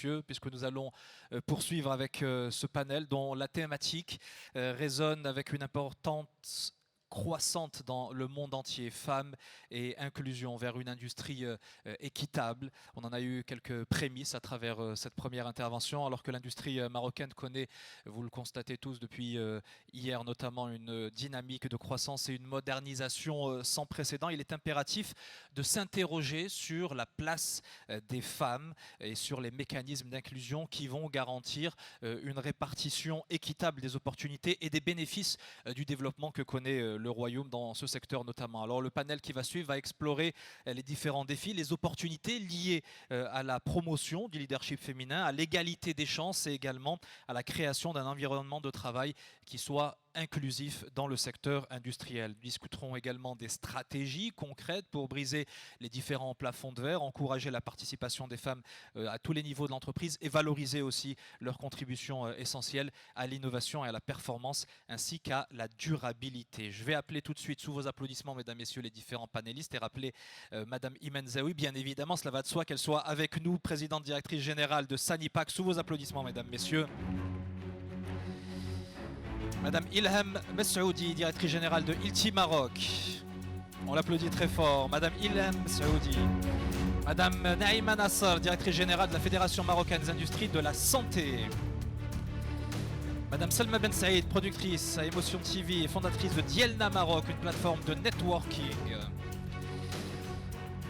messieurs, puisque nous allons poursuivre avec ce panel dont la thématique résonne avec une importance croissante dans le monde entier, femmes et inclusion vers une industrie équitable. On en a eu quelques prémices à travers cette première intervention, alors que l'industrie marocaine connaît, vous le constatez tous depuis hier notamment, une dynamique de croissance et une modernisation sans précédent. Il est impératif de s'interroger sur la place des femmes et sur les mécanismes d'inclusion qui vont garantir une répartition équitable des opportunités et des bénéfices du développement que connaît le Royaume dans ce secteur notamment. Alors le panel qui va suivre va explorer les différents défis, les opportunités liées à la promotion du leadership féminin, à l'égalité des chances et également à la création d'un environnement de travail qui soit inclusif dans le secteur industriel. Nous discuterons également des stratégies concrètes pour briser les différents plafonds de verre, encourager la participation des femmes à tous les niveaux de l'entreprise et valoriser aussi leur contribution essentielle à l'innovation et à la performance ainsi qu'à la durabilité. Je vais appeler tout de suite sous vos applaudissements, mesdames, messieurs, les différents panélistes et rappeler madame Imen Zaoui, bien évidemment, cela va de soi qu'elle soit avec nous, présidente directrice générale de Sanipac, sous vos applaudissements, mesdames, messieurs. Madame Ilham Messoudi, directrice générale de Ilti Maroc. On l'applaudit très fort. Madame Ilham Messoudi. Madame Naïma Nasser, directrice générale de la Fédération marocaine des industries de la santé. Madame Salma Ben Saïd, productrice à Emotion TV et fondatrice de Dielna Maroc, une plateforme de networking.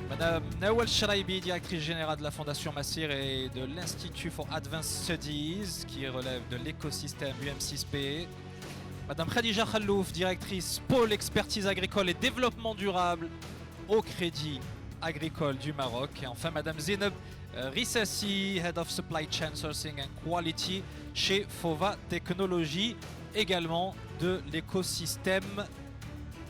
Madame Nawal Shraibi, directrice générale de la Fondation Massir et de l'Institut for Advanced Studies, qui relève de l'écosystème UM6P. Madame Khadija Khallouf, directrice pôle expertise agricole et développement durable au Crédit Agricole du Maroc. Et enfin, Madame Zineb Rissassi, Head of Supply Chain Sourcing and Quality chez Fova Technologies, également de l'écosystème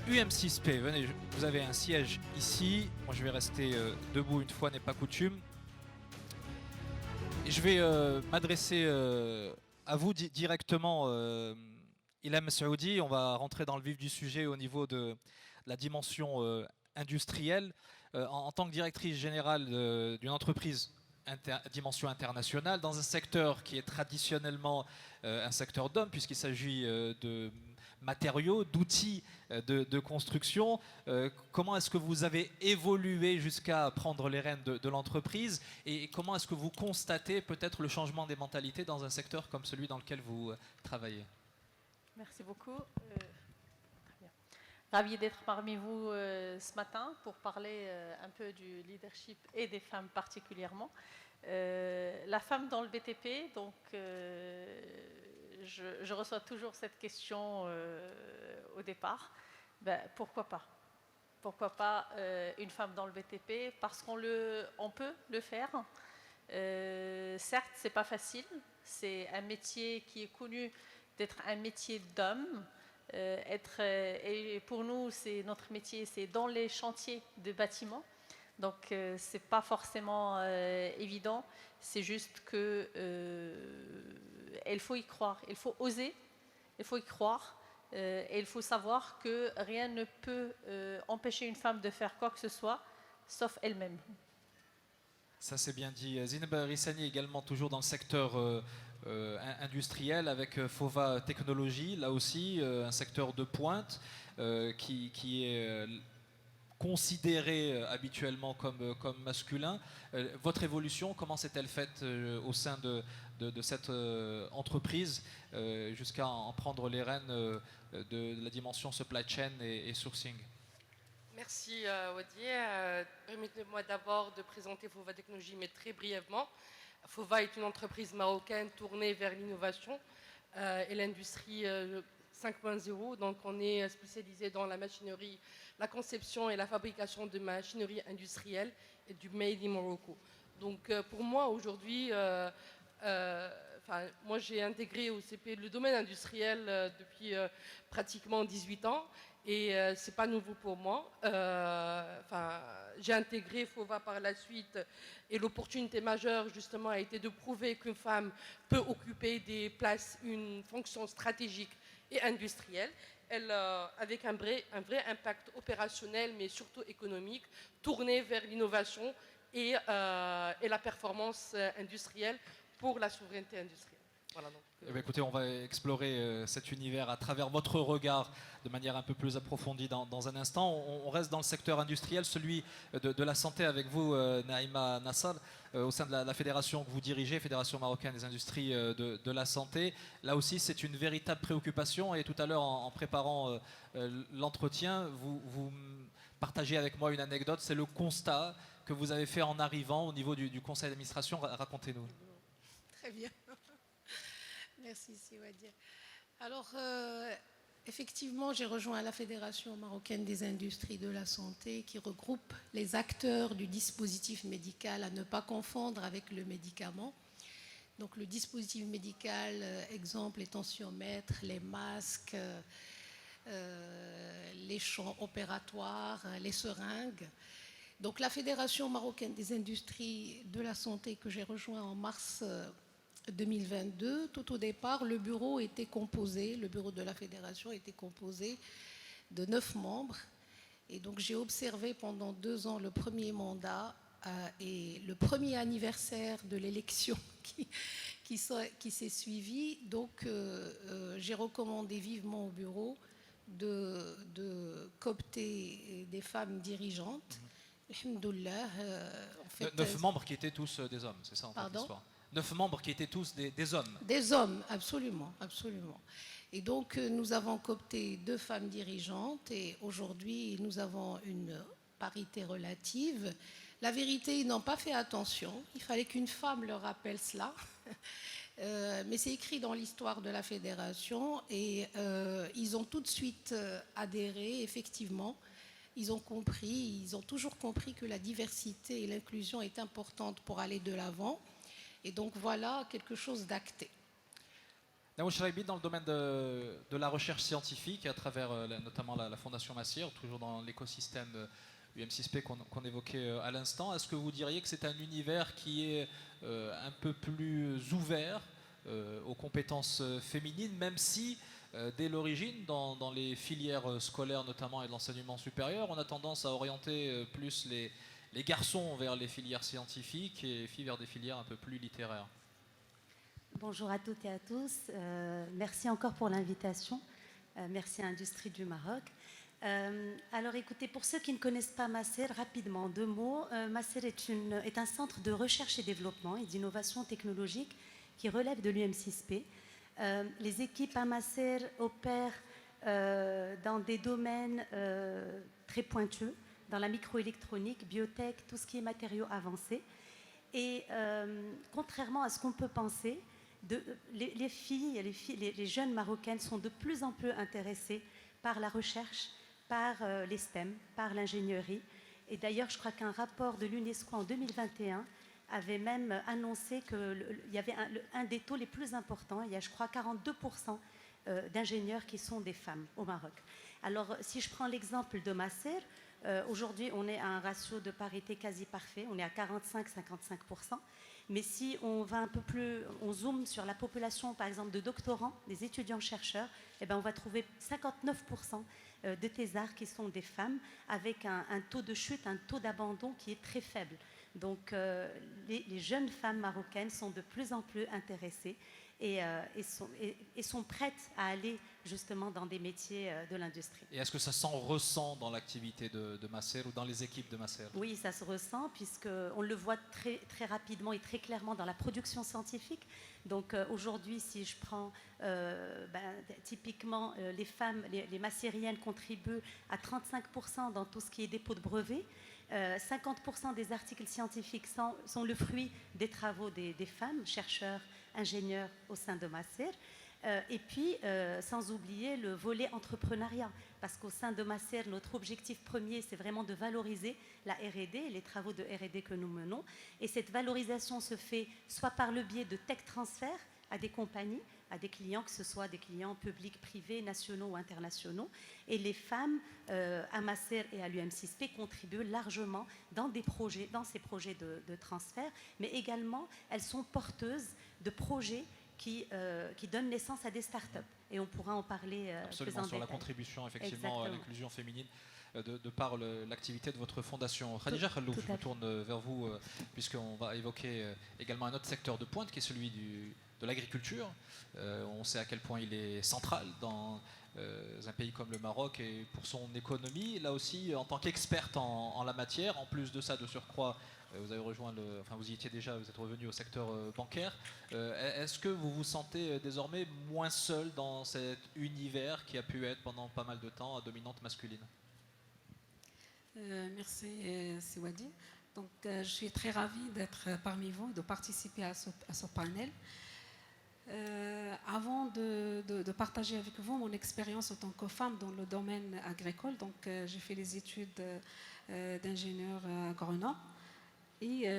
UM6P. Venez, vous avez un siège ici. Moi, je vais rester debout une fois n'est pas coutume. Et je vais m'adresser à vous directement. Ilham Saoudi, on va rentrer dans le vif du sujet au niveau de la dimension industrielle. En tant que directrice générale d'une entreprise dimension internationale, dans un secteur qui est traditionnellement un secteur d'hommes, puisqu'il s'agit de matériaux, d'outils de construction, comment est-ce que vous avez évolué jusqu'à prendre les rênes de l'entreprise et comment est-ce que vous constatez peut-être le changement des mentalités dans un secteur comme celui dans lequel vous travaillez ? Merci beaucoup. Ravi d'être parmi vous ce matin pour parler un peu du leadership et des femmes particulièrement. La femme dans le BTP, donc je reçois toujours cette question au départ. Ben, pourquoi pas ? Pourquoi pas une femme dans le BTP ? Parce qu'on peut le faire. Certes, c'est pas facile. C'est un métier qui est connu d'être un métier d'homme. Et pour nous, c'est notre métier, c'est dans les chantiers de bâtiments. Donc, c'est pas forcément évident. C'est juste que il faut y croire, il faut oser, il faut y croire. Et il faut savoir que rien ne peut empêcher une femme de faire quoi que ce soit, sauf elle-même. Ça c'est bien dit. Zineb Rissani également toujours dans le secteur industriel avec Fova Technologies, là aussi un secteur de pointe qui est considéré habituellement comme masculin. Votre évolution, comment s'est-elle faite au sein de cette entreprise jusqu'à en prendre les rênes de la dimension supply chain et sourcing ? Merci Wadi. Permettez-moi d'abord de présenter Fova Technologies, mais très brièvement. Fova est une entreprise marocaine tournée vers l'innovation et l'industrie 5.0. Donc on est spécialisé dans la machinerie, la conception et la fabrication de machinerie industrielle et du Made in Morocco. Donc pour moi aujourd'hui, moi j'ai intégré au CP le domaine industriel depuis pratiquement 18 ans. Et c'est pas nouveau pour moi. J'ai intégré Fova par la suite et l'opportunité majeure justement a été de prouver qu'une femme peut occuper des places, une fonction stratégique et industrielle, avec un vrai impact opérationnel mais surtout économique, tourné vers l'innovation et la performance industrielle pour la souveraineté industrielle. Voilà, donc, Eh bien, écoutez, on va explorer cet univers à travers votre regard de manière un peu plus approfondie dans un instant. On reste dans le secteur industriel, celui de la santé avec vous, Naïma Nassal, au sein de la fédération que vous dirigez, Fédération marocaine des industries de la santé. Là aussi, c'est une véritable préoccupation et tout à l'heure, en préparant l'entretien, vous partagez avec moi une anecdote, c'est le constat que vous avez fait en arrivant au niveau du conseil d'administration. Racontez-nous. Très bien. Merci, Siwadia. Alors, effectivement, j'ai rejoint la Fédération marocaine des industries de la santé qui regroupe les acteurs du dispositif médical à ne pas confondre avec le médicament. Donc, le dispositif médical, exemple, les tensiomètres, les masques, les champs opératoires, les seringues. Donc, la Fédération marocaine des industries de la santé que j'ai rejoint en mars 2022, tout au départ, le bureau de la fédération était composé de 9 membres. Et donc j'ai observé pendant 2 ans le premier mandat et le premier anniversaire de l'élection qui s'est suivi. Donc j'ai recommandé vivement au bureau de coopter des femmes dirigeantes. Alhamdoulilah, en fait, 9 membres qui étaient tous des hommes, c'est ça en fait l'histoire. 9 membres qui étaient tous des hommes. Des hommes, absolument, absolument. Et donc, nous avons coopté 2 femmes dirigeantes et aujourd'hui, nous avons une parité relative. La vérité, ils n'ont pas fait attention. Il fallait qu'une femme leur rappelle cela. Mais c'est écrit dans l'histoire de la fédération et ils ont tout de suite adhéré, effectivement. Ils ont toujours compris que la diversité et l'inclusion est importante pour aller de l'avant. Et donc voilà quelque chose d'acté. Naouch Chraïbi, dans le domaine de la recherche scientifique, à travers notamment la Fondation Massir, toujours dans l'écosystème UM6P qu'on évoquait à l'instant, est-ce que vous diriez que c'est un univers qui est un peu plus ouvert aux compétences féminines, même si dès l'origine, dans les filières scolaires notamment et de l'enseignement supérieur, on a tendance à orienter plus les garçons vers les filières scientifiques et les filles vers des filières un peu plus littéraires. Bonjour à toutes et à tous. Merci encore pour l'invitation. Merci à Industrie du Maroc. Alors écoutez, pour ceux qui ne connaissent pas Massir, rapidement, 2 mots. Massir est un centre de recherche et développement et d'innovation technologique qui relève de l'UM6P. Les équipes à Massir opèrent dans des domaines très pointus, dans la microélectronique, biotech, tout ce qui est matériaux avancés. Et contrairement à ce qu'on peut penser, les jeunes marocaines sont de plus en plus intéressées par la recherche, par les STEM, par l'ingénierie. Et d'ailleurs, je crois qu'un rapport de l'UNESCO en 2021 avait même annoncé qu'il y avait un des taux les plus importants. Il y a, je crois, 42% d'ingénieurs qui sont des femmes au Maroc. Alors, si je prends l'exemple de Massir, aujourd'hui, on est à un ratio de parité quasi parfait. On est à 45-55%. Mais si on va un peu plus, on zoome sur la population, par exemple, de doctorants, des étudiants-chercheurs, eh ben, on va trouver 59% de thésards qui sont des femmes, avec un taux de chute, un taux d'abandon qui est très faible. Donc, les jeunes femmes marocaines sont de plus en plus intéressées et sont prêtes à aller justement dans des métiers de l'industrie. Et est-ce que ça s'en ressent dans l'activité de Massir ou dans les équipes de Massir? Oui, ça se ressent puisqu'on le voit très, très rapidement et très clairement dans la production scientifique. Donc aujourd'hui, si je prends typiquement les femmes, les massériennes contribuent à 35% dans tout ce qui est dépôt de brevets. 50% des articles scientifiques sont le fruit des travaux des femmes, chercheurs, ingénieurs au sein de Massir. Et puis, sans oublier le volet entrepreneuriat, parce qu'au sein de Massir, notre objectif premier, c'est vraiment de valoriser la R&D, les travaux de R&D que nous menons. Et cette valorisation se fait soit par le biais de tech transfert à des compagnies, à des clients, que ce soit des clients publics, privés, nationaux ou internationaux. Et les femmes à Massir et à l'UM6P contribuent largement dans ces projets de transfert, mais également elles sont porteuses de projets qui donnent naissance à des startups. Et on pourra en parler absolument, plus en sur la détail. contribution effectivement à Exactement. l'inclusion féminine de par l'activité de votre fondation. Khadija Khallouf, je me tourne vers vous puisqu'on va évoquer également un autre secteur de pointe qui est celui de l'agriculture. On sait à quel point il est central dans un pays comme le Maroc et pour son économie. Là aussi, en tant qu'experte en la matière, en plus de ça, de surcroît, vous avez rejoint vous y étiez déjà, vous êtes revenu au secteur bancaire. Est-ce que vous vous sentez désormais moins seul dans cet univers qui a pu être pendant pas mal de temps à dominante masculine? Merci Siwadi. Donc, je suis très ravie d'être parmi vous et de participer à ce panel. Avant de partager avec vous mon expérience en tant que femme dans le domaine agricole, donc j'ai fait les études d'ingénieur agronome et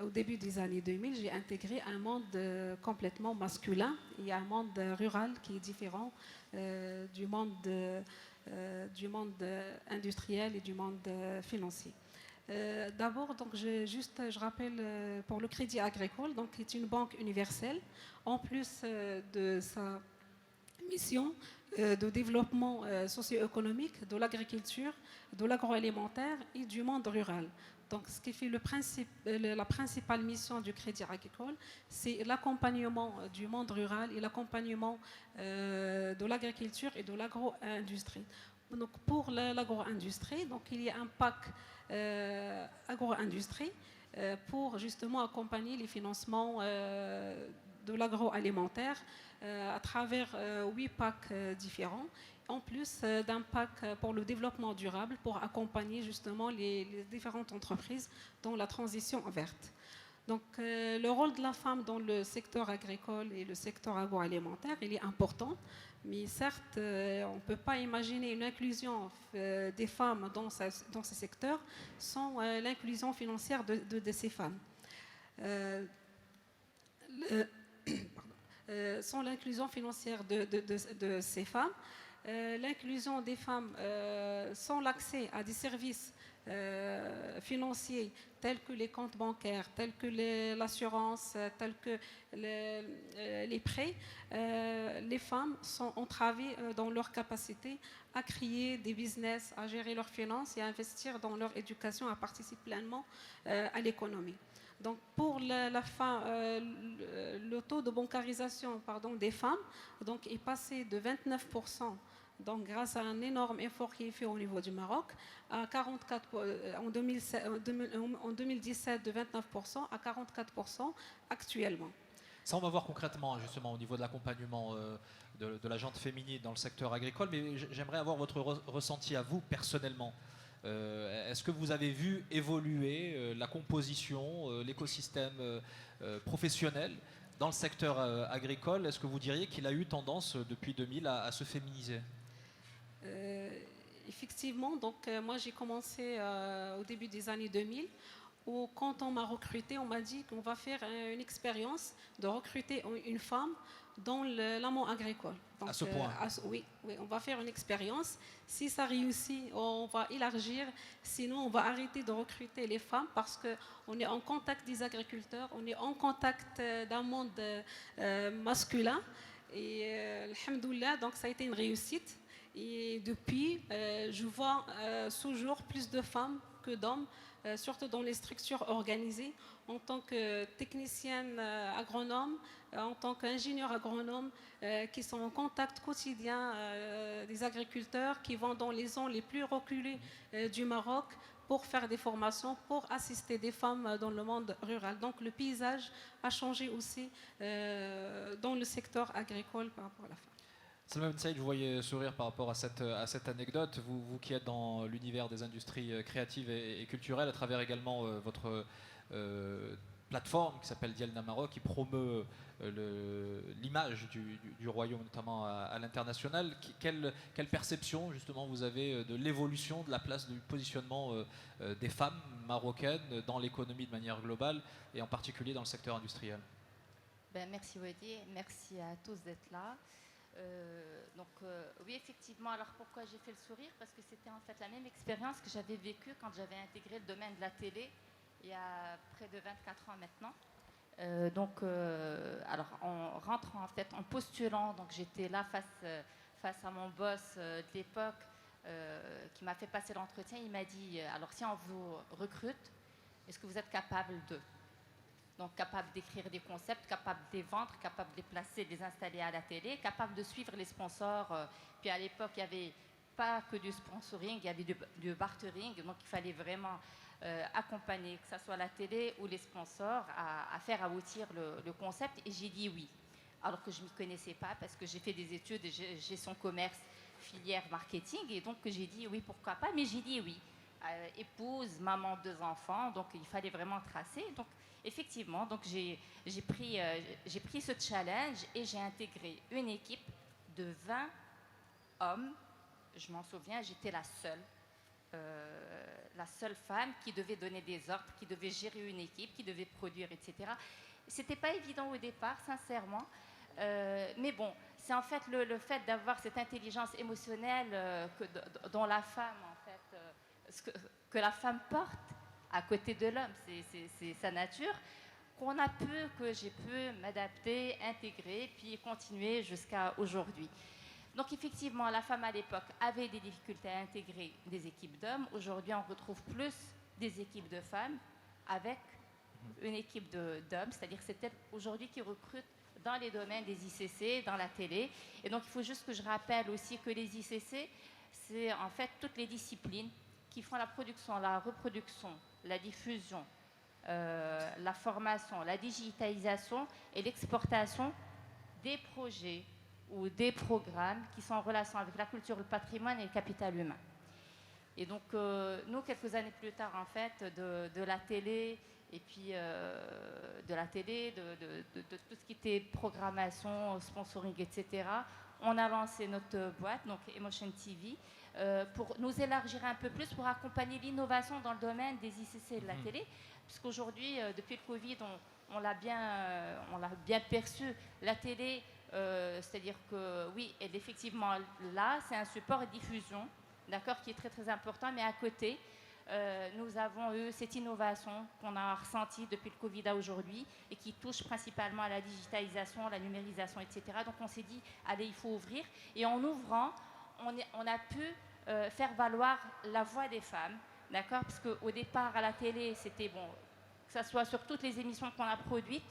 au début des années 2000, j'ai intégré un monde complètement masculin et un monde rural qui est différent du monde industriel et du monde financier. D'abord, donc, je rappelle pour le Crédit Agricole, donc, qui est une banque universelle, en plus de sa mission de développement socio-économique de l'agriculture, de l'agroalimentaire et du monde rural. Donc, ce qui fait la principale mission du Crédit Agricole, c'est l'accompagnement du monde rural et l'accompagnement de l'agriculture et de l'agro-industrie. Donc, pour l'agro-industrie, donc, il y a un pack agro-industrie pour justement accompagner les financements de l'agroalimentaire à travers 8 packs différents, en plus d'un pack pour le développement durable pour accompagner justement les différentes entreprises dans la transition verte. Donc le rôle de la femme dans le secteur agricole et le secteur agroalimentaire, il est important, mais certes, on ne peut pas imaginer une inclusion des femmes dans ce secteur sans l'inclusion financière de ces femmes. Sans l'inclusion financière de ces femmes, l'inclusion des femmes sans l'accès à des services financiers tels que les comptes bancaires, tels que l'assurance, tels que les prêts, les femmes sont entravées dans leur capacité à créer des business, à gérer leurs finances et à investir dans leur éducation, à participer pleinement à l'économie. Donc pour le taux de bancarisation des femmes donc, est passé de 29%, donc grâce à un énorme effort qui est fait au niveau du Maroc, à 44%, en 2017 de 29% à 44% actuellement. Ça, on va voir concrètement, justement, au niveau de l'accompagnement de la gente féminine dans le secteur agricole, mais j'aimerais avoir votre ressenti à vous, personnellement. Est-ce que vous avez vu évoluer la composition, l'écosystème professionnel dans le secteur agricole? Est-ce que vous diriez qu'il a eu tendance, depuis 2000, à se féminiser? Effectivement, donc moi j'ai commencé au début des années 2000, où quand on m'a recruté, on m'a dit qu'on va faire une expérience de recruter une femme dans l'amont agricole. Donc, à ce point oui, on va faire une expérience. Si ça réussit, on va élargir. Sinon, on va arrêter de recruter les femmes parce qu'on est en contact des agriculteurs, on est en contact d'un monde masculin. Et alhamdoulilah, donc ça a été une réussite. Et depuis, je vois toujours plus de femmes que d'hommes, surtout dans les structures organisées, en tant que technicienne agronome, en tant qu'ingénieur agronome, qui sont en contact quotidien des agriculteurs, qui vont dans les zones les plus reculées du Maroc pour faire des formations, pour assister des femmes dans le monde rural. Donc le paysage a changé aussi dans le secteur agricole par rapport à la femme. Salma Ben Saïd, je voyais sourire par rapport à cette anecdote. Vous qui êtes dans l'univers des industries créatives et culturelles, à travers également votre plateforme qui s'appelle Dialna Maroc, qui promeut l'image du royaume, notamment à l'international. Quelle perception, justement, vous avez de l'évolution de la place, du positionnement des femmes marocaines dans l'économie de manière globale, et en particulier dans le secteur industriel? Merci Wadi, merci à tous d'être là. Oui, effectivement, alors pourquoi j'ai fait le sourire? Parce que c'était en fait la même expérience que j'avais vécue quand j'avais intégré le domaine de la télé il y a près de 24 ans maintenant. Alors en rentrant en fait, en postulant, donc j'étais là face à mon boss de l'époque qui m'a fait passer l'entretien. Il m'a dit alors si on vous recrute, est-ce que vous êtes capable de donc capable d'écrire des concepts, capable de les vendre, capable de les placer, de les installer à la télé, capable de suivre les sponsors. Puis à l'époque, il n'y avait pas que du sponsoring, il y avait du bartering, donc il fallait vraiment accompagner, que ce soit la télé ou les sponsors, à faire aboutir le concept. Et j'ai dit oui, alors que je ne m'y connaissais pas, parce que j'ai fait des études de gestion commerce, filière marketing, et donc j'ai dit oui, pourquoi pas, mais j'ai dit oui. Épouse, maman de 2 enfants, donc il fallait vraiment tracer. Donc effectivement, donc j'ai pris ce challenge et j'ai intégré une équipe de 20 hommes. Je m'en souviens, j'étais la seule femme qui devait donner des ordres, qui devait gérer une équipe, qui devait produire, etc. C'était pas évident au départ, sincèrement. Mais bon, c'est en fait le fait d'avoir cette intelligence émotionnelle dont la femme, en fait, que la femme porte à côté de l'homme, c'est sa nature, que j'ai pu m'adapter, intégrer, puis continuer jusqu'à aujourd'hui. Donc effectivement, la femme à l'époque avait des difficultés à intégrer des équipes d'hommes. Aujourd'hui, on retrouve plus des équipes de femmes avec une équipe d'hommes, c'est-à-dire que c'est elle aujourd'hui qui recrute dans les domaines des ICC, dans la télé. Et donc il faut juste que je rappelle aussi que les ICC, c'est en fait toutes les disciplines qui font la production, la reproduction, la diffusion, la formation, la digitalisation et l'exportation des projets ou des programmes qui sont en relation avec la culture, le patrimoine et le capital humain. Et donc, nous, quelques années plus tard, en fait, de la télé, et puis de tout ce qui était programmation, sponsoring, etc., on a lancé notre boîte, donc Emotion TV, pour nous élargir un peu plus, pour accompagner l'innovation dans le domaine des ICC et de la télé, puisqu'aujourd'hui, depuis le Covid, on l'a bien perçu, la télé, c'est-à-dire que oui, elle est effectivement là, c'est un support de diffusion, d'accord, qui est très très important, mais à côté, nous avons eu cette innovation qu'on a ressentie depuis le Covid à aujourd'hui et qui touche principalement à la digitalisation, la numérisation, etc. Donc on s'est dit, allez, il faut ouvrir. Et en ouvrant, on a pu faire valoir la voix des femmes, d'accord, parce qu'au départ, à la télé, c'était bon, que ce soit sur toutes les émissions qu'on a produites,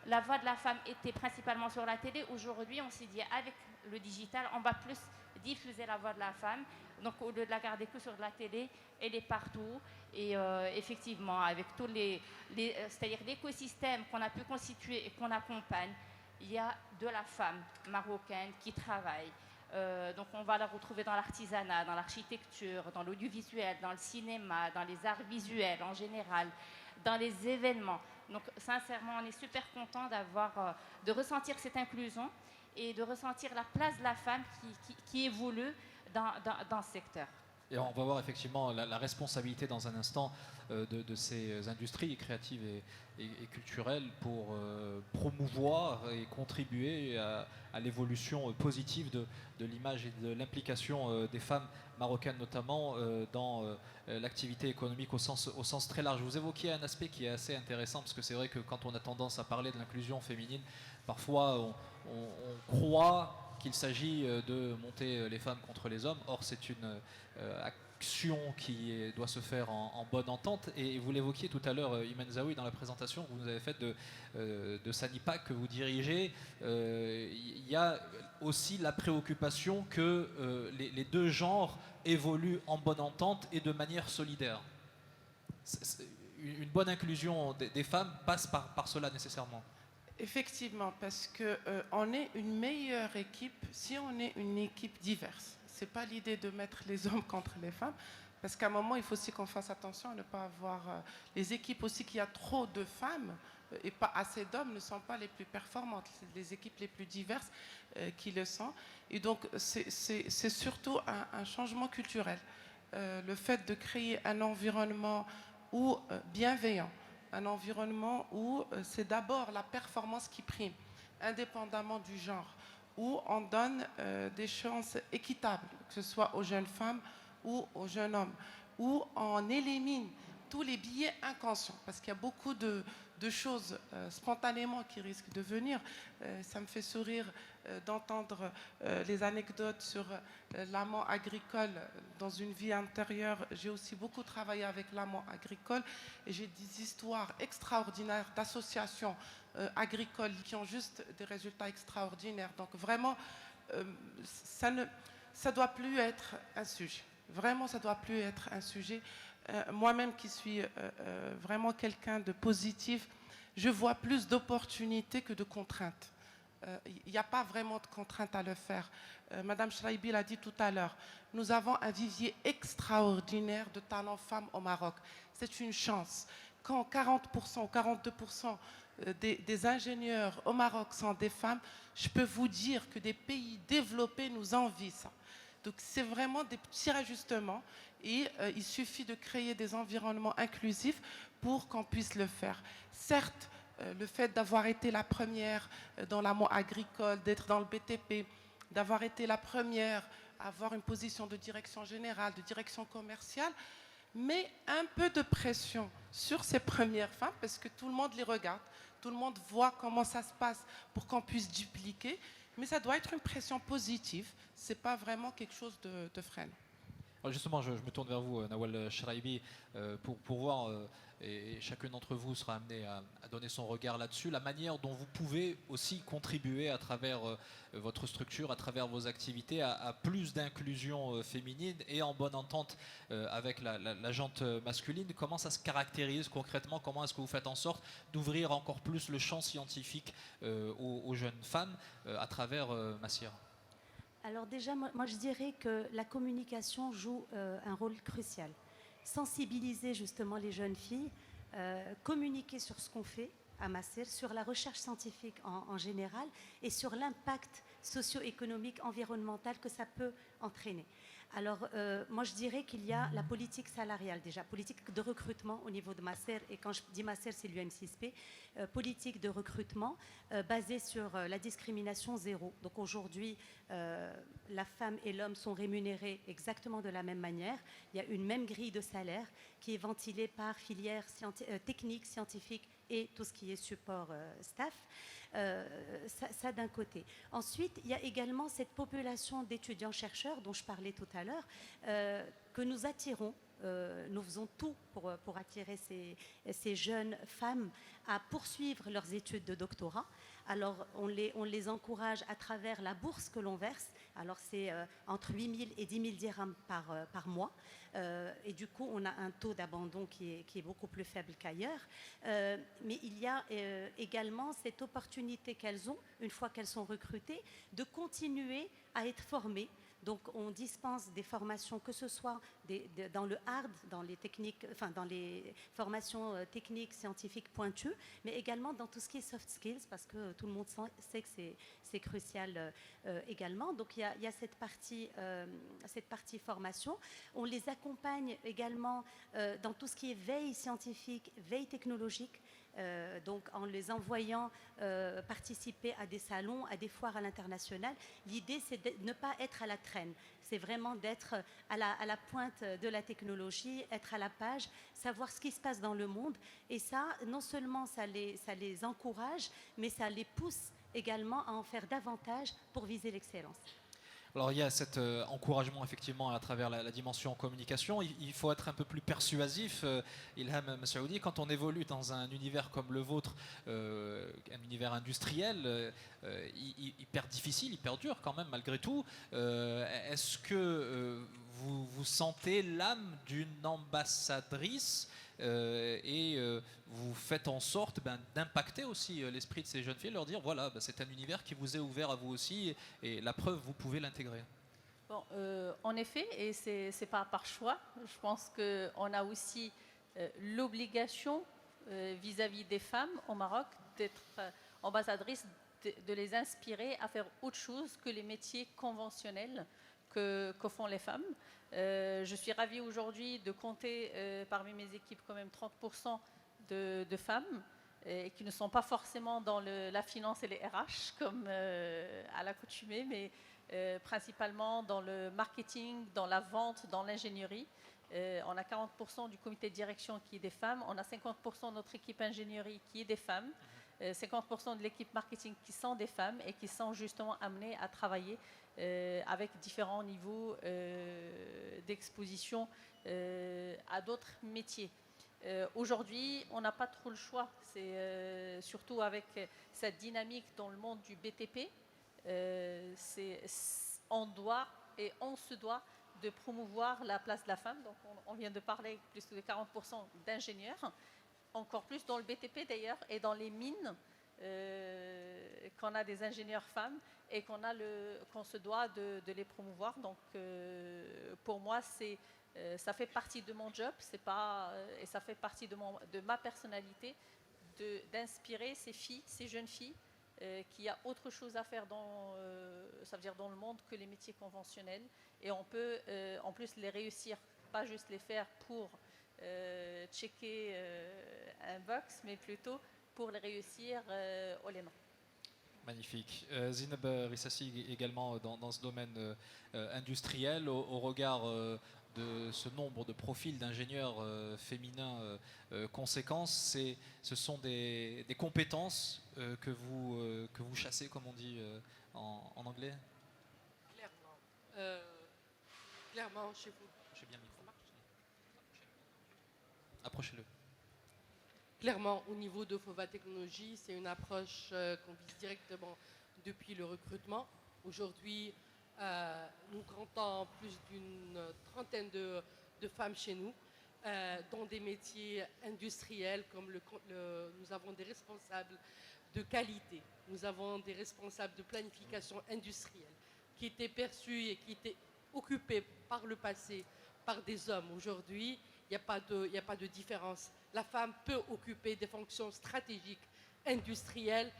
la voix de la femme était principalement sur la télé. Aujourd'hui, on s'est dit, avec le digital, on va plus diffuser la voix de la femme. Donc, au lieu de la garder que sur la télé, elle est partout. Et effectivement, avec tous c'est-à-dire l'écosystème qu'on a pu constituer et qu'on accompagne, il y a de la femme marocaine qui travaille. Donc, on va la retrouver dans l'artisanat, dans l'architecture, dans l'audiovisuel, dans le cinéma, dans les arts visuels en général, dans les événements. Donc, sincèrement, on est super content de ressentir cette inclusion et de ressentir la place de la femme qui évolue dans ce secteur. Et on va voir effectivement la responsabilité dans un instant de ces industries créatives et culturelles pour promouvoir et contribuer à l'évolution positive de l'image et de l'implication des femmes marocaines notamment dans l'activité économique au sens très large. Vous évoquiez un aspect qui est assez intéressant parce que c'est vrai que quand on a tendance à parler de l'inclusion féminine, parfois on croit qu'il s'agit de monter les femmes contre les hommes. Or, c'est une action qui doit se faire en bonne entente. Et vous l'évoquiez tout à l'heure, Imen Zaoui, dans la présentation que vous nous avez faite de Sanipac que vous dirigez. Il y a aussi la préoccupation que les deux genres évoluent en bonne entente et de manière solidaire. Une bonne inclusion des femmes passe par cela nécessairement. Effectivement, parce qu'on est une meilleure équipe si on est une équipe diverse. Ce n'est pas l'idée de mettre les hommes contre les femmes, parce qu'à un moment, il faut aussi qu'on fasse attention à ne pas avoir... les équipes aussi qui a trop de femmes et pas assez d'hommes ne sont pas les plus performantes. C'est les équipes les plus diverses qui le sont. Et donc, c'est surtout un changement culturel. Le fait de créer un environnement bienveillant, un environnement où c'est d'abord la performance qui prime, indépendamment du genre, où on donne des chances équitables, que ce soit aux jeunes femmes ou aux jeunes hommes, où on élimine tous les biais inconscients, parce qu'il y a beaucoup de choses spontanément qui risquent de venir. Ça me fait sourire d'entendre les anecdotes sur l'amont agricole dans une vie antérieure. J'ai aussi beaucoup travaillé avec l'amont agricole et j'ai des histoires extraordinaires d'associations agricoles qui ont juste des résultats extraordinaires. Donc vraiment, ça doit plus être un sujet. Vraiment, ça doit plus être un sujet. Moi-même qui suis vraiment quelqu'un de positif, je vois plus d'opportunités que de contraintes. Il n'y a pas vraiment de contraintes à le faire. Madame Chraibi l'a dit tout à l'heure, nous avons un vivier extraordinaire de talents femmes au Maroc. C'est une chance. Quand 40% ou 42% des ingénieurs au Maroc sont des femmes, je peux vous dire que des pays développés nous envient ça. Donc c'est vraiment des petits ajustements et il suffit de créer des environnements inclusifs pour qu'on puisse le faire. Certes, le fait d'avoir été la première dans l'amont agricole, d'être dans le BTP, d'avoir été la première à avoir une position de direction générale, de direction commerciale, mais un peu de pression sur ces premières femmes parce que tout le monde les regarde, tout le monde voit comment ça se passe pour qu'on puisse dupliquer, mais ça doit être une pression positive, ce n'est pas vraiment quelque chose de freinant. Alors justement, je me tourne vers vous, Nawal Chraibi, pour voir, et chacun d'entre vous sera amené à donner son regard là-dessus, la manière dont vous pouvez aussi contribuer à travers votre structure, à travers vos activités, à plus d'inclusion féminine et en bonne entente avec la jante masculine. Comment ça se caractérise concrètement? Comment est-ce que vous faites en sorte d'ouvrir encore plus le champ scientifique aux jeunes femmes à travers Massir? Alors déjà, moi je dirais que la communication joue un rôle crucial. Sensibiliser justement les jeunes filles, communiquer sur ce qu'on fait à Massir, sur la recherche scientifique en général et sur l'impact socio-économique, environnemental que ça peut entraîner. Alors, moi, je dirais qu'il y a la politique salariale déjà, politique de recrutement au niveau de Massir, et quand je dis Massir, c'est l'UM6P, politique de recrutement basée sur la discrimination zéro. Donc aujourd'hui, la femme et l'homme sont rémunérés exactement de la même manière. Il y a une même grille de salaire qui est ventilée par filière technique, scientifique et tout ce qui est support staff. Ça d'un côté. Ensuite, il y a également cette population d'étudiants-chercheurs dont je parlais tout à l'heure, que nous attirons. Nous faisons tout pour attirer ces jeunes femmes à poursuivre leurs études de doctorat. Alors, on les encourage à travers la bourse que l'on verse. Alors, c'est entre 8 000 et 10 000 dirhams par mois. Et du coup, on a un taux d'abandon qui est beaucoup plus faible qu'ailleurs. Mais il y a également cette opportunité qu'elles ont, une fois qu'elles sont recrutées, de continuer à être formées. Donc, on dispense des formations, que ce soit dans le hard, dans les techniques, enfin dans les formations techniques, scientifiques pointues, mais également dans tout ce qui est soft skills, parce que tout le monde sait que c'est crucial également. Donc, il y a cette partie formation. On les accompagne également dans tout ce qui est veille scientifique, veille technologique. Donc en les envoyant participer à des salons, à des foires à l'international. L'idée, c'est de ne pas être à la traîne. C'est vraiment d'être à la pointe de la technologie, être à la page, savoir ce qui se passe dans le monde. Et ça, non seulement ça les encourage, mais ça les pousse également à en faire davantage pour viser l'excellence. Alors il y a cet encouragement effectivement à travers la dimension communication. Il faut être un peu plus persuasif. Ilham Messaoudi, quand on évolue dans un univers comme le vôtre, un univers industriel, hyper difficile, hyper dur quand même malgré tout, est-ce que vous sentez l'âme d'une ambassadrice et vous faites en sorte d'impacter aussi l'esprit de ces jeunes filles, leur dire voilà, c'est un univers qui vous est ouvert à vous aussi et la preuve, vous pouvez l'intégrer. Bon, en effet, et c'est pas par choix, je pense qu'on a aussi l'obligation vis-à-vis des femmes au Maroc d'être ambassadrices, de les inspirer à faire autre chose que les métiers conventionnels que font les femmes. Je suis ravie aujourd'hui de compter parmi mes équipes quand même 30% de femmes et qui ne sont pas forcément dans la finance et les RH comme à l'accoutumée, mais principalement dans le marketing, dans la vente, dans l'ingénierie. On a 40% du comité de direction qui est des femmes. On a 50% de notre équipe ingénierie qui est des femmes. 50% de l'équipe marketing qui sont des femmes et qui sont justement amenées à travailler avec différents niveaux d'exposition à d'autres métiers. Aujourd'hui, on n'a pas trop le choix. C'est surtout avec cette dynamique dans le monde du BTP, on doit et on se doit de promouvoir la place de la femme. Donc on vient de parler plus de 40% d'ingénieurs, encore plus dans le BTP d'ailleurs, et dans les mines, qu'on a des ingénieurs femmes et qu'on se doit de les promouvoir. Donc pour moi, ça fait partie de mon job, et ça fait partie de ma personnalité d'inspirer ces jeunes filles qu'il y a autre chose à faire ça veut dire dans le monde que les métiers conventionnels, et on peut en plus les réussir, pas juste les faire pour checker un box, mais plutôt pour les réussir haut les mains. Magnifique. Zineb Rissassi également dans ce domaine industriel, au regard de ce nombre de profils d'ingénieurs féminins conséquents, ce sont des compétences que vous chassez, comme on dit en anglais. Clairement, chez vous. J'ai bien le micro. Approchez-le. Clairement, au niveau de Fova Technologies, c'est une approche qu'on vise directement depuis le recrutement. Aujourd'hui, nous comptons plus d'une trentaine de femmes chez nous, dans des métiers industriels comme nous avons des responsables de qualité, nous avons des responsables de planification industrielle qui étaient perçus et qui étaient occupés par le passé par des hommes. Aujourd'hui, il n'y a pas de différence. La femme peut occuper des fonctions stratégiques, industrielles,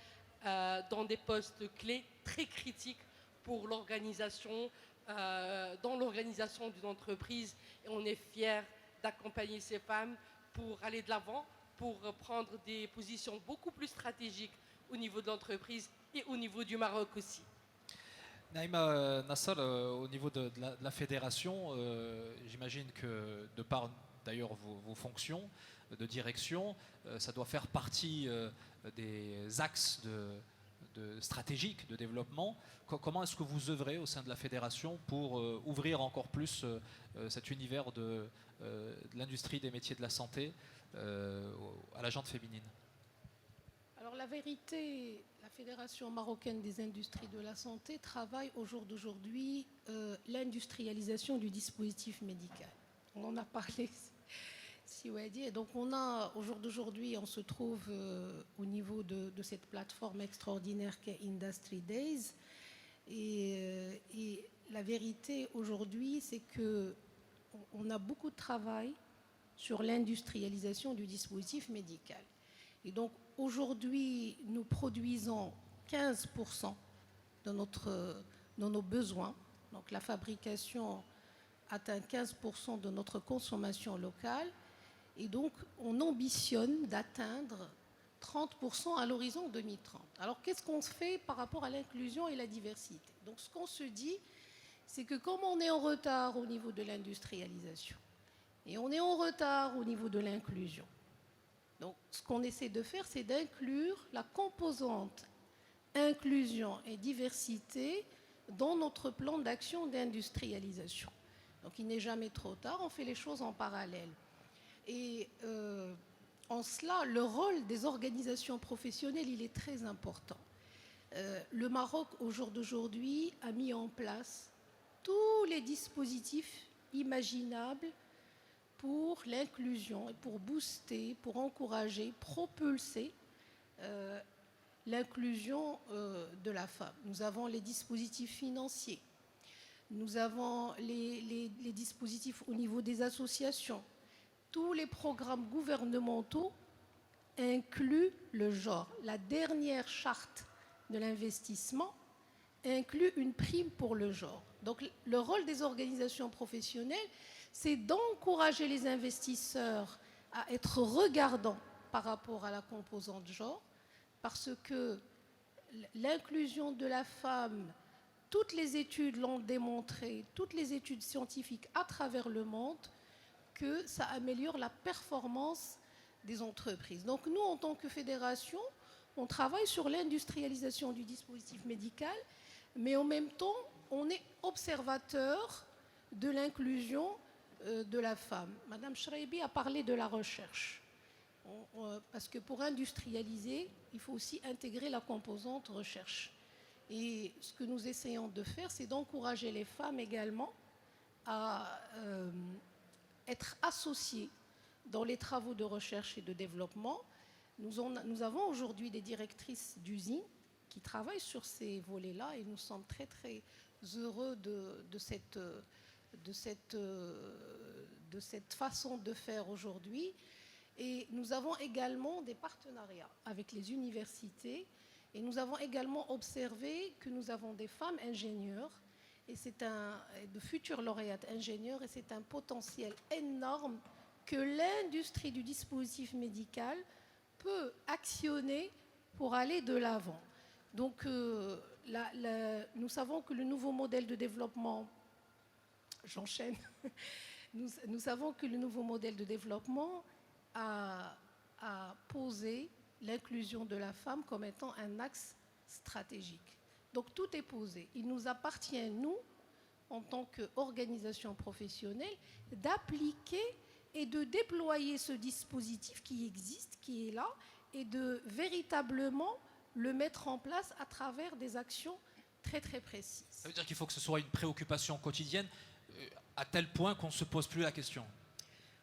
dans des postes clés très critiques pour l'organisation, dans l'organisation d'une entreprise. Et on est fiers d'accompagner ces femmes pour aller de l'avant, pour prendre des positions beaucoup plus stratégiques au niveau de l'entreprise et au niveau du Maroc aussi. Naïma Nassar, au niveau de la fédération, j'imagine que de par d'ailleurs vos fonctions de direction, ça doit faire partie des axes stratégiques de développement. Comment est-ce que vous œuvrez au sein de la fédération pour ouvrir encore plus cet univers de l'industrie des métiers de la santé à la gente féminine? Alors la vérité, la Fédération marocaine des industries de la santé travaille au jour d'aujourd'hui l'industrialisation du dispositif médical. On en a parlé, Siwadi. Et donc au jour d'aujourd'hui, on se trouve au niveau de cette plateforme extraordinaire qu'est Industry Days. Et la vérité aujourd'hui, c'est qu'on a beaucoup de travail sur l'industrialisation du dispositif médical. Et donc aujourd'hui, nous produisons 15% de nos besoins. Donc la fabrication atteint 15% de notre consommation locale. Et donc on ambitionne d'atteindre 30% à l'horizon 2030. Alors qu'est-ce qu'on fait par rapport à l'inclusion et la diversité? Donc ce qu'on se dit, c'est que comme on est en retard au niveau de l'industrialisation et on est en retard au niveau de l'inclusion, donc ce qu'on essaie de faire, c'est d'inclure la composante inclusion et diversité dans notre plan d'action d'industrialisation. Donc il n'est jamais trop tard, on fait les choses en parallèle. Et en cela, le rôle des organisations professionnelles, il est très important. Le Maroc, au jour d'aujourd'hui, a mis en place tous les dispositifs imaginables pour l'inclusion et pour booster, pour encourager, propulser l'inclusion de la femme. Nous avons les dispositifs financiers, nous avons les dispositifs au niveau des associations. Tous les programmes gouvernementaux incluent le genre. La dernière charte de l'investissement inclut une prime pour le genre. Donc le rôle des organisations professionnelles, c'est d'encourager les investisseurs à être regardants par rapport à la composante genre, parce que l'inclusion de la femme, toutes les études l'ont démontré, toutes les études scientifiques à travers le monde, que ça améliore la performance des entreprises. Donc nous, en tant que fédération, on travaille sur l'industrialisation du dispositif médical, mais en même temps, on est observateur de l'inclusion de la femme. Madame Chreibi a parlé de la recherche. Parce que pour industrialiser, il faut aussi intégrer la composante recherche. Et ce que nous essayons de faire, c'est d'encourager les femmes également à être associées dans les travaux de recherche et de développement. Nous avons aujourd'hui des directrices d'usines qui travaillent sur ces volets-là et nous sommes très très heureux de cette façon de faire aujourd'hui. Et nous avons également des partenariats avec les universités et nous avons également observé que nous avons des femmes ingénieures et de futures lauréates ingénieurs et c'est un potentiel énorme que l'industrie du dispositif médical peut actionner pour aller de l'avant. Donc nous savons que le nouveau modèle de développement, j'enchaîne, nous savons que le nouveau modèle de développement a posé l'inclusion de la femme comme étant un axe stratégique. Donc tout est posé. Il nous appartient, nous, en tant qu'organisation professionnelle, d'appliquer et de déployer ce dispositif qui existe, qui est là, et de véritablement le mettre en place à travers des actions très très précises. Ça veut dire qu'il faut que ce soit une préoccupation quotidienne à tel point qu'on ne se pose plus la question.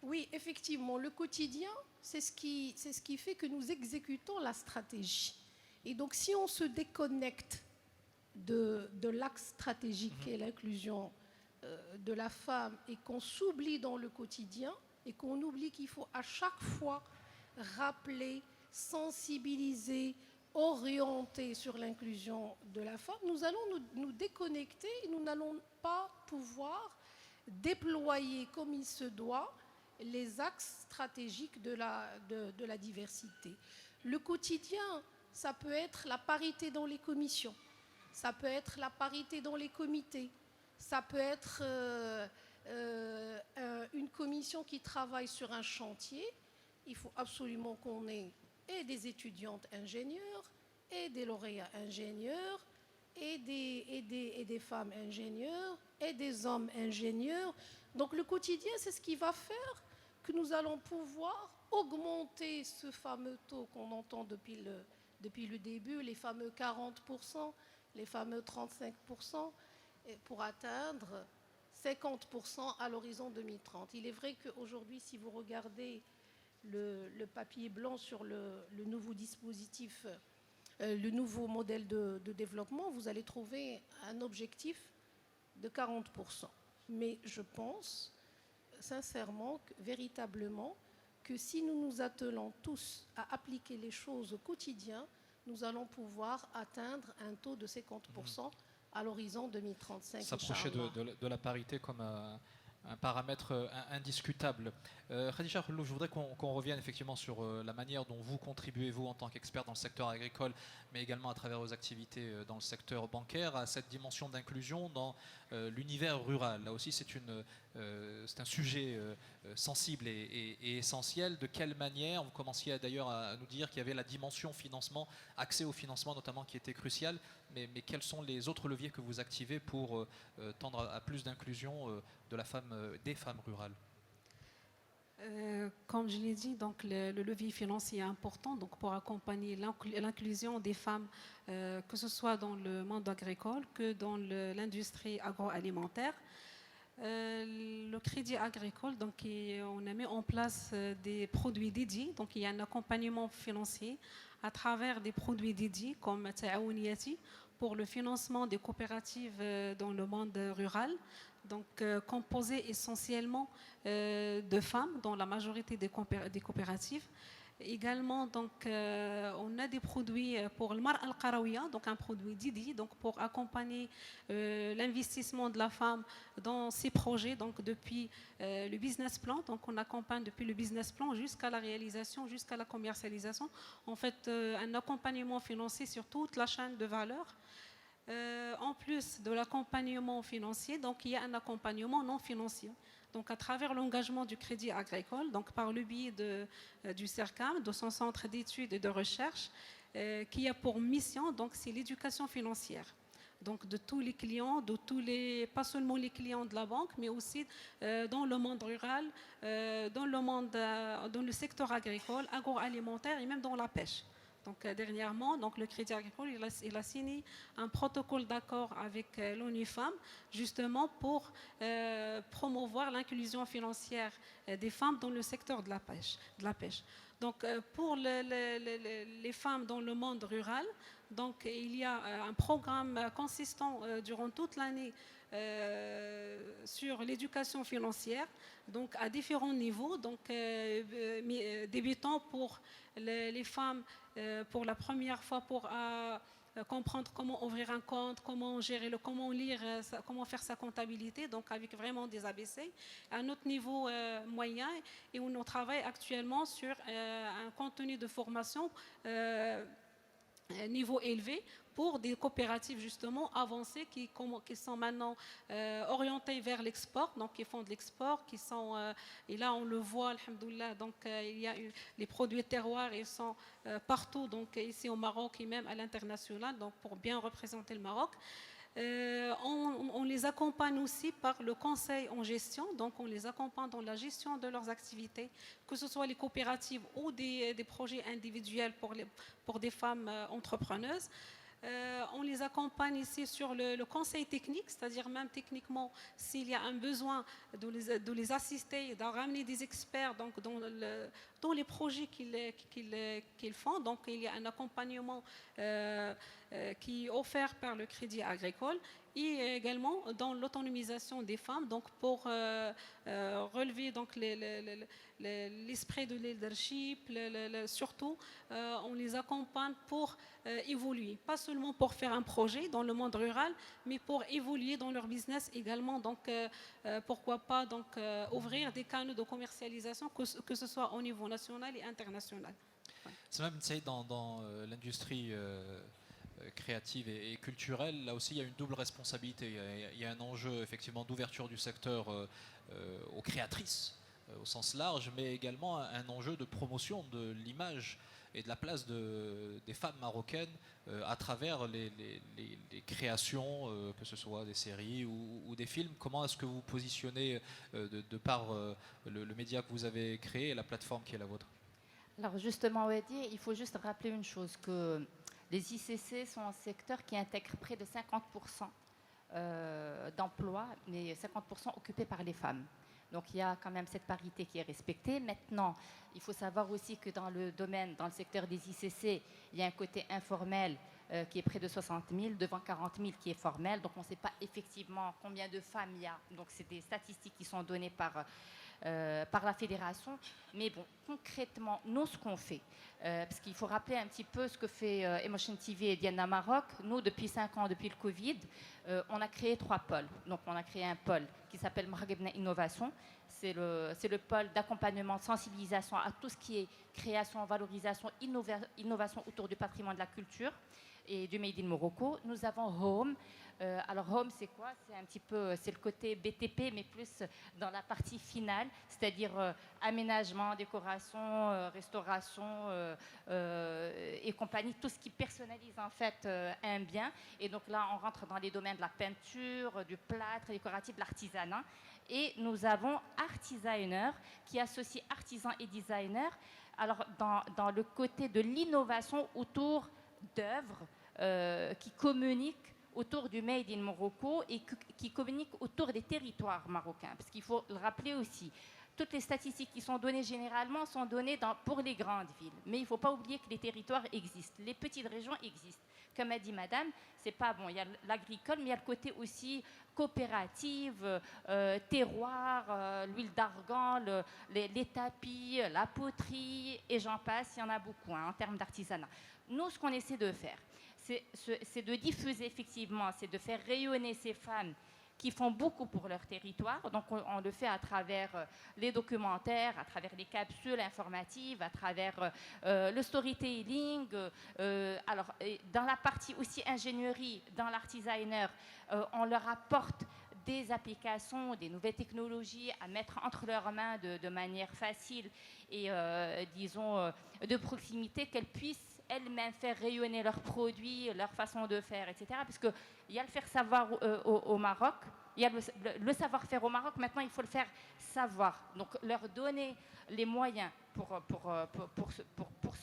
Oui, effectivement, le quotidien, c'est ce qui fait que nous exécutons la stratégie. Et donc, si on se déconnecte de l'axe stratégique qui est l'inclusion de la femme et qu'on s'oublie dans le quotidien et qu'on oublie qu'il faut à chaque fois rappeler, sensibiliser, orienter sur l'inclusion de la femme, nous allons nous déconnecter et nous n'allons pas pouvoir déployer comme il se doit les axes stratégiques de la diversité. Le quotidien, ça peut être la parité dans les commissions, ça peut être la parité dans les comités, ça peut être une commission qui travaille sur un chantier. Il faut absolument qu'on ait et des étudiantes ingénieures, et des lauréats ingénieurs, et des femmes ingénieures, et des hommes ingénieurs. Donc le quotidien, c'est ce qui va faire que nous allons pouvoir augmenter ce fameux taux qu'on entend depuis le début, les fameux 40%, les fameux 35%, pour atteindre 50% à l'horizon 2030. Il est vrai qu'aujourd'hui, si vous regardez le papier blanc sur le nouveau dispositif, le nouveau modèle de développement, vous allez trouver un objectif de 40%. Mais je pense sincèrement, véritablement, que si nous nous attelons tous à appliquer les choses au quotidien, nous allons pouvoir atteindre un taux de 50% à l'horizon 2035. S'approcher de la parité comme un paramètre indiscutable. Khadija Khoulou, je voudrais qu'on revienne effectivement sur la manière dont vous contribuez, vous, en tant qu'expert dans le secteur agricole, mais également à travers vos activités dans le secteur bancaire, à cette dimension d'inclusion dans l'univers rural. Là aussi, c'est un sujet sensible et essentiel. De quelle manière, vous commenciez d'ailleurs à nous dire qu'il y avait la dimension financement, accès au financement notamment, qui était crucial, mais quels sont les autres leviers que vous activez pour tendre à plus d'inclusion de la femme, des femmes rurales? Comme je l'ai dit, donc le levier financier est important donc pour accompagner l'inclusion des femmes, que ce soit dans le monde agricole que dans l'industrie agroalimentaire. Le crédit agricole, donc on a mis en place des produits dédiés, donc il y a un accompagnement financier à travers des produits dédiés comme Taouniati pour le financement des coopératives dans le monde rural, donc composées essentiellement de femmes dans la majorité des coopératives. Également, donc, on a des produits pour le Mar al-Qarawiyya, donc un produit dédié donc pour accompagner l'investissement de la femme dans ses projets, donc depuis le business plan. Donc, on accompagne depuis le business plan jusqu'à la réalisation, jusqu'à la commercialisation. En fait, un accompagnement financier sur toute la chaîne de valeur. En plus de l'accompagnement financier, donc il y a un accompagnement non financier. donc à travers l'engagement du Crédit Agricole, donc par le biais du CERCAM, de son centre d'études et de recherche, qui a pour mission, donc c'est l'éducation financière. Donc de tous les clients, pas seulement les clients de la banque, mais aussi dans le monde rural, dans le secteur agricole, agroalimentaire et même dans la pêche. Donc dernièrement, donc, le Crédit Agricole il a signé un protocole d'accord avec l'ONU Femmes, justement pour promouvoir l'inclusion financière des femmes dans le secteur de la pêche. Donc pour les femmes dans le monde rural, donc, il y a un programme consistant durant toute l'année sur l'éducation financière, donc à différents niveaux, donc débutant pour les femmes pour la première fois pour comprendre comment ouvrir un compte, comment gérer comment lire, comment faire sa comptabilité, donc avec vraiment des ABC. À notre niveau moyen, et où on travaille actuellement sur un contenu de formation niveau élevé pour des coopératives justement avancées qui sont maintenant orientées vers l'export, donc qui font de l'export, et là on le voit, alhamdoulilah, donc il y a les produits terroirs, ils sont partout, donc ici au Maroc et même à l'international, donc pour bien représenter le Maroc. On les accompagne aussi par le conseil en gestion, donc on les accompagne dans la gestion de leurs activités, que ce soit les coopératives ou des projets individuels pour des femmes entrepreneuses. On les accompagne ici sur le conseil technique, c'est-à-dire même techniquement, s'il y a un besoin de les assister, de ramener des experts donc, dans les projets qu'ils font. Donc il y a un accompagnement qui est offert par le Crédit Agricole et également dans l'autonomisation des femmes, donc pour relever donc l'esprit de leadership, surtout on les accompagne pour évoluer, pas seulement pour faire un projet dans le monde rural, mais pour évoluer dans leur business également. Donc pourquoi pas donc ouvrir des canaux de commercialisation, que ce soit au niveau national et international. C'est même dans l'industrie créative et culturelle, là aussi il y a une double responsabilité. Il y a un enjeu effectivement d'ouverture du secteur aux créatrices au sens large, mais également un enjeu de promotion de l'image et de la place des femmes marocaines à travers les créations, que ce soit des séries ou des films. Comment est-ce que vous positionnez de par le média que vous avez créé et la plateforme qui est la vôtre? Alors justement, Wadi, il faut juste rappeler une chose, que les ICC sont un secteur qui intègre près de 50% d'emplois, mais 50% occupés par les femmes. Donc il y a quand même cette parité qui est respectée. Maintenant, il faut savoir aussi que dans le secteur des ICC, il y a un côté informel qui est près de 60 000, devant 40 000 qui est formel. Donc on ne sait pas effectivement combien de femmes il y a. Donc c'est des statistiques qui sont données par la fédération. Mais bon, concrètement, nous, ce qu'on fait, parce qu'il faut rappeler un petit peu ce que fait Emotion TV et Diana Maroc. Nous, depuis 5 ans, depuis le Covid, on a créé 3 pôles. Donc on a créé un pôle qui s'appelle Mragebna Innovation. C'est le pôle d'accompagnement, de sensibilisation à tout ce qui est création, valorisation, innovation autour du patrimoine de la culture et du Made in Morocco. Nous avons Home. Alors Home, c'est quoi? C'est le côté BTP, mais plus dans la partie finale, c'est-à-dire aménagement, décoration, restauration et compagnie, tout ce qui personnalise en fait un bien. Et donc là, on rentre dans les domaines de la peinture, du plâtre, décoratif, de l'artisanat. Et nous avons Artisigner qui associe artisan et designer. Alors dans le côté de l'innovation autour d'œuvres qui communiquent autour du Made in Morocco et qui communiquent autour des territoires marocains. Parce qu'il faut le rappeler aussi, toutes les statistiques qui sont données généralement sont données pour les grandes villes. Mais il ne faut pas oublier que les territoires existent, les petites régions existent. Comme a dit madame, c'est pas bon, il y a l'agricole, mais il y a le côté aussi coopérative, terroir, l'huile d'argan, les tapis, la poterie, et j'en passe, il y en a beaucoup en termes d'artisanat. Nous, ce qu'on essaie de faire, c'est de diffuser effectivement, c'est de faire rayonner ces femmes qui font beaucoup pour leur territoire. Donc on le fait à travers les documentaires, à travers les capsules informatives, à travers le storytelling. Alors dans la partie aussi ingénierie, dans l'Artisigner, on leur apporte des applications, des nouvelles technologies à mettre entre leurs mains de manière facile et, disons, de proximité, qu'elles puissent elles-mêmes faire rayonner leurs produits, leur façon de faire, etc. Parce qu'il y a le faire savoir au Maroc, il y a le savoir-faire au Maroc, maintenant il faut le faire savoir. Donc leur donner les moyens pour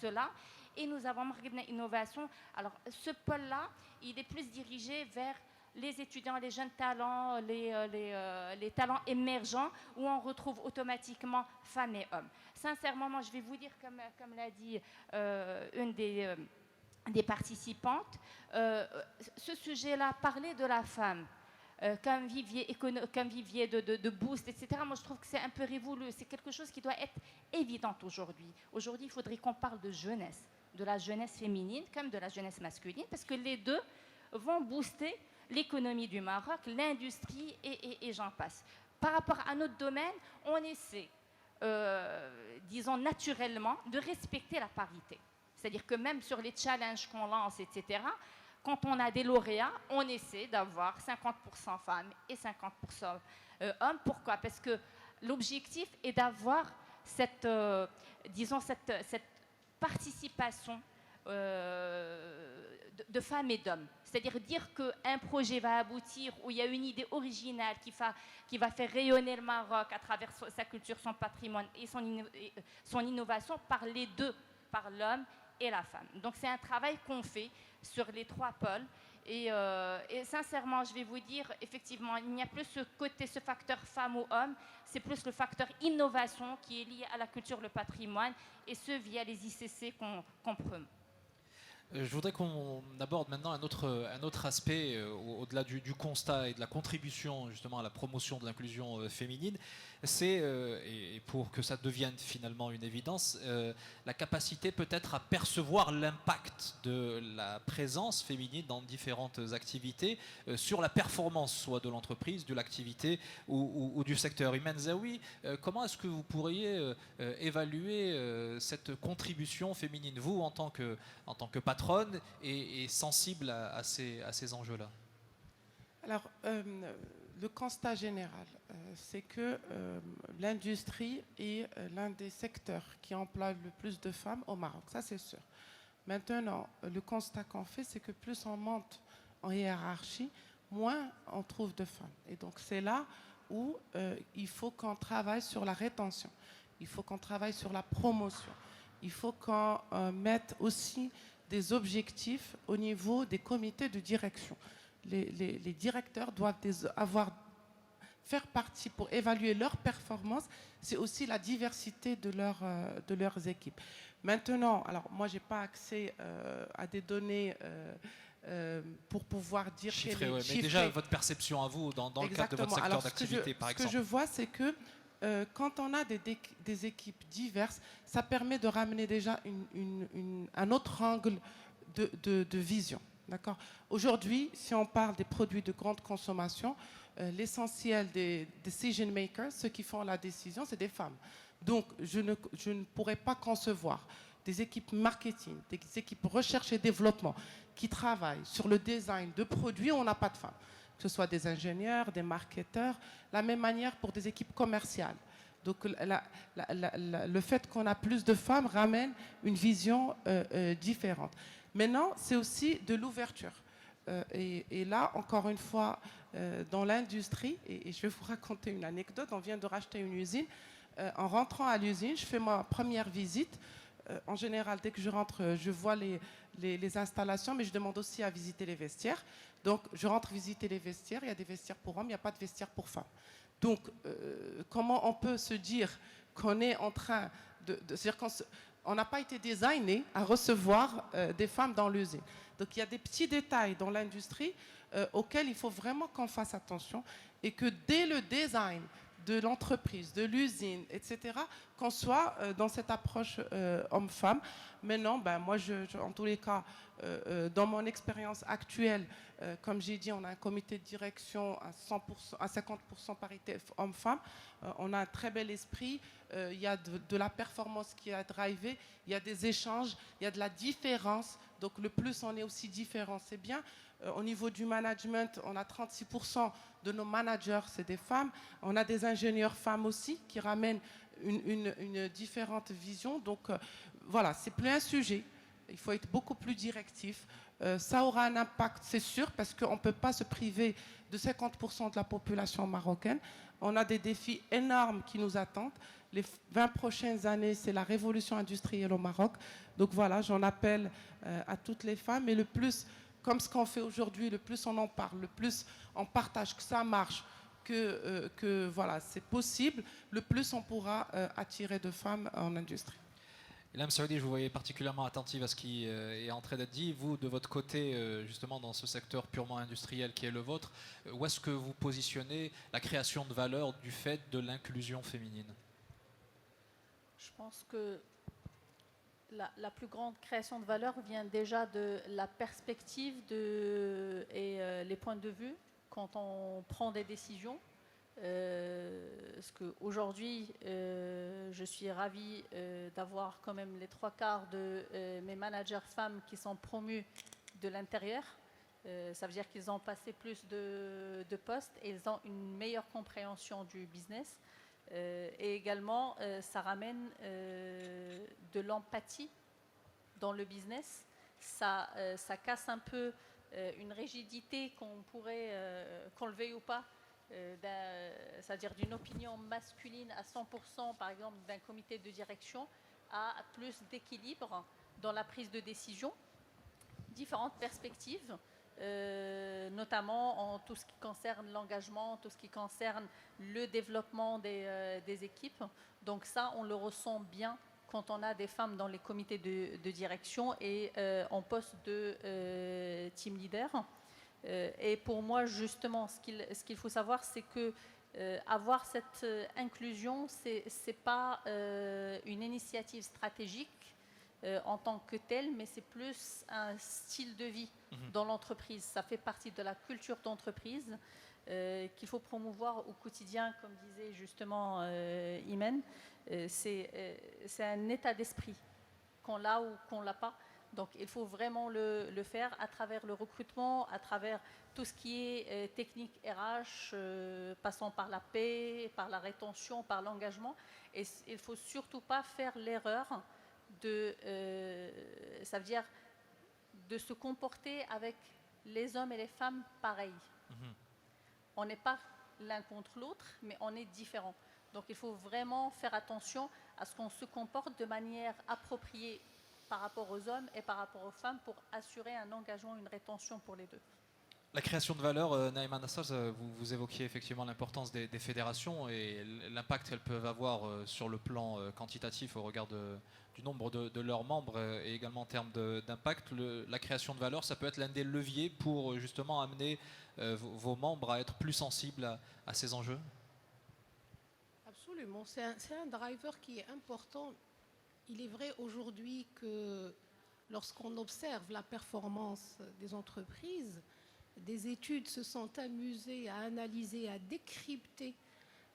cela. Et nous avons Marghebna Innovation. Alors ce pôle-là, il est plus dirigé vers les étudiants, les jeunes talents, les talents émergents, où on retrouve automatiquement femmes et hommes. Sincèrement, moi, je vais vous dire, comme l'a dit une des participantes, ce sujet-là, parler de la femme comme vivier de boost, etc., moi, je trouve que c'est un peu révolu. C'est quelque chose qui doit être évident aujourd'hui. Aujourd'hui, il faudrait qu'on parle de jeunesse, de la jeunesse féminine comme de la jeunesse masculine, parce que les deux vont booster l'économie du Maroc, l'industrie et j'en passe. Par rapport à notre domaine, on essaie, disons naturellement, de respecter la parité. C'est-à-dire que même sur les challenges qu'on lance, etc., quand on a des lauréats, on essaie d'avoir 50% femmes et 50% hommes. Pourquoi? Parce que l'objectif est d'avoir cette, disons, cette participation de femmes et d'hommes. C'est-à-dire dire qu'un projet va aboutir, où il y a une idée originale qui va faire rayonner le Maroc à travers sa culture, son patrimoine et son innovation par les deux, par l'homme et la femme. Donc c'est un travail qu'on fait sur les trois pôles. Et sincèrement, je vais vous dire, effectivement, il n'y a plus ce facteur femme ou homme, c'est plus le facteur innovation qui est lié à la culture, le patrimoine, et ce via les ICC qu'on promeut. Je voudrais qu'on aborde maintenant un autre aspect au-delà du constat et de la contribution justement à la promotion de l'inclusion féminine. C'est, et pour que ça devienne finalement une évidence, la capacité peut-être à percevoir l'impact de la présence féminine dans différentes activités sur la performance, soit de l'entreprise, de l'activité ou du secteur. Iman Zaoui, comment est-ce que vous pourriez évaluer cette contribution féminine, vous en tant que patronne et sensible à ces enjeux-là? Alors, le constat général, c'est que l'industrie est l'un des secteurs qui emploie le plus de femmes au Maroc, ça c'est sûr. Maintenant, le constat qu'on fait, c'est que plus on monte en hiérarchie, moins on trouve de femmes. Et donc c'est là où il faut qu'on travaille sur la rétention, il faut qu'on travaille sur la promotion, il faut qu'on mette aussi des objectifs au niveau des comités de direction. Les directeurs doivent faire partie pour évaluer leur performance, c'est aussi la diversité de leurs équipes. Maintenant, alors moi, je n'ai pas accès à des données pour pouvoir dire... Chiffré, ouais, mais déjà, votre perception à vous, dans le cadre de votre secteur d'activité, par exemple. Ce que je vois, c'est que quand on a des équipes diverses, ça permet de ramener déjà un autre angle de vision. D'accord. Aujourd'hui, si on parle des produits de grande consommation, l'essentiel des decision makers, ceux qui font la décision, c'est des femmes. Donc, je ne pourrais pas concevoir des équipes marketing, des équipes recherche et développement qui travaillent sur le design de produits où on n'a pas de femmes. Que ce soit des ingénieurs, des marketeurs, la même manière pour des équipes commerciales. Donc le fait qu'on a plus de femmes ramène une vision différente. Maintenant, c'est aussi de l'ouverture. Et là, encore une fois, dans l'industrie, et je vais vous raconter une anecdote, on vient de racheter une usine. En rentrant à l'usine, je fais ma première visite. En général, dès que je rentre, je vois les installations, mais je demande aussi à visiter les vestiaires. Donc, je rentre visiter les vestiaires. Il y a des vestiaires pour hommes, il n'y a pas de vestiaires pour femmes. Donc, comment on peut se dire qu'on est en train c'est-à-dire qu'on n'a pas été designé à recevoir des femmes dans l'usine. Donc, il y a des petits détails dans l'industrie auxquels il faut vraiment qu'on fasse attention et que dès le design de l'entreprise, de l'usine, etc., qu'on soit dans cette approche homme-femme. Maintenant, moi, en tous les cas, dans mon expérience actuelle, comme j'ai dit, on a un comité de direction à 50% parité homme-femme. On a un très bel esprit. Il y a de la performance qui est drivée. Il y a des échanges. Il y a de la différence. Donc, le plus on est aussi différent, c'est bien. Au niveau du management, on a 36% de nos managers, c'est des femmes. On a des ingénieurs femmes aussi qui ramènent une différente vision. Donc voilà, c'est plus un sujet. Il faut être beaucoup plus directif. Ça aura un impact, c'est sûr, parce qu'on ne peut pas se priver de 50% de la population marocaine. On a des défis énormes qui nous attendent. Les 20 prochaines années, c'est la révolution industrielle au Maroc. Donc voilà, j'en appelle à toutes les femmes. Et le plus, comme ce qu'on fait aujourd'hui, le plus on en parle, le plus on partage que ça marche, que voilà, c'est possible, le plus on pourra attirer de femmes en industrie. Ilham Saoudi, je vous voyais particulièrement attentive à ce qui est en train d'être dit. Vous, de votre côté, justement, dans ce secteur purement industriel qui est le vôtre, où est-ce que vous positionnez la création de valeur du fait de l'inclusion féminine? Je pense que la plus grande création de valeur vient déjà de la perspective et les points de vue quand on prend des décisions. Parce qu'aujourd'hui, je suis ravie d'avoir quand même les 3/4 de mes managers femmes qui sont promues de l'intérieur. Ça veut dire qu'ils ont passé plus de postes et ils ont une meilleure compréhension du business. Et également, ça ramène de l'empathie dans le business. Ça casse un peu une rigidité qu'on pourrait, qu'on le veuille ou pas, c'est-à-dire d'une opinion masculine à 100%, par exemple, d'un comité de direction, à plus d'équilibre dans la prise de décision, différentes perspectives, notamment en tout ce qui concerne l'engagement, tout ce qui concerne le développement des équipes. Donc ça, on le ressent bien quand on a des femmes dans les comités de direction et en poste de team leader. Et pour moi, justement, ce qu'il faut savoir, c'est que avoir cette inclusion, c'est pas une initiative stratégique en tant que telle, mais c'est plus un style de vie dans l'entreprise. Ça fait partie de la culture d'entreprise qu'il faut promouvoir au quotidien, comme disait justement Imen. C'est un état d'esprit, qu'on l'a ou qu'on l'a pas. Donc il faut vraiment le faire à travers le recrutement, à travers tout ce qui est technique RH, passant par la paie, par la rétention, par l'engagement. Et il ne faut surtout pas faire l'erreur ça veut dire de se comporter avec les hommes et les femmes pareils. On n'est pas l'un contre l'autre, mais on est différents. Donc il faut vraiment faire attention à ce qu'on se comporte de manière appropriée par rapport aux hommes et par rapport aux femmes pour assurer un engagement, une rétention pour les deux. La création de valeur, Naïma Nassaz, vous évoquiez effectivement l'importance des fédérations et l'impact qu'elles peuvent avoir sur le plan quantitatif au regard du nombre de leurs membres et également en termes d'impact. La création de valeur, ça peut être l'un des leviers pour justement amener vos membres à être plus sensibles à ces enjeux? Absolument, c'est un driver qui est important. Il est vrai aujourd'hui que lorsqu'on observe la performance des entreprises, des études se sont amusées à analyser, à décrypter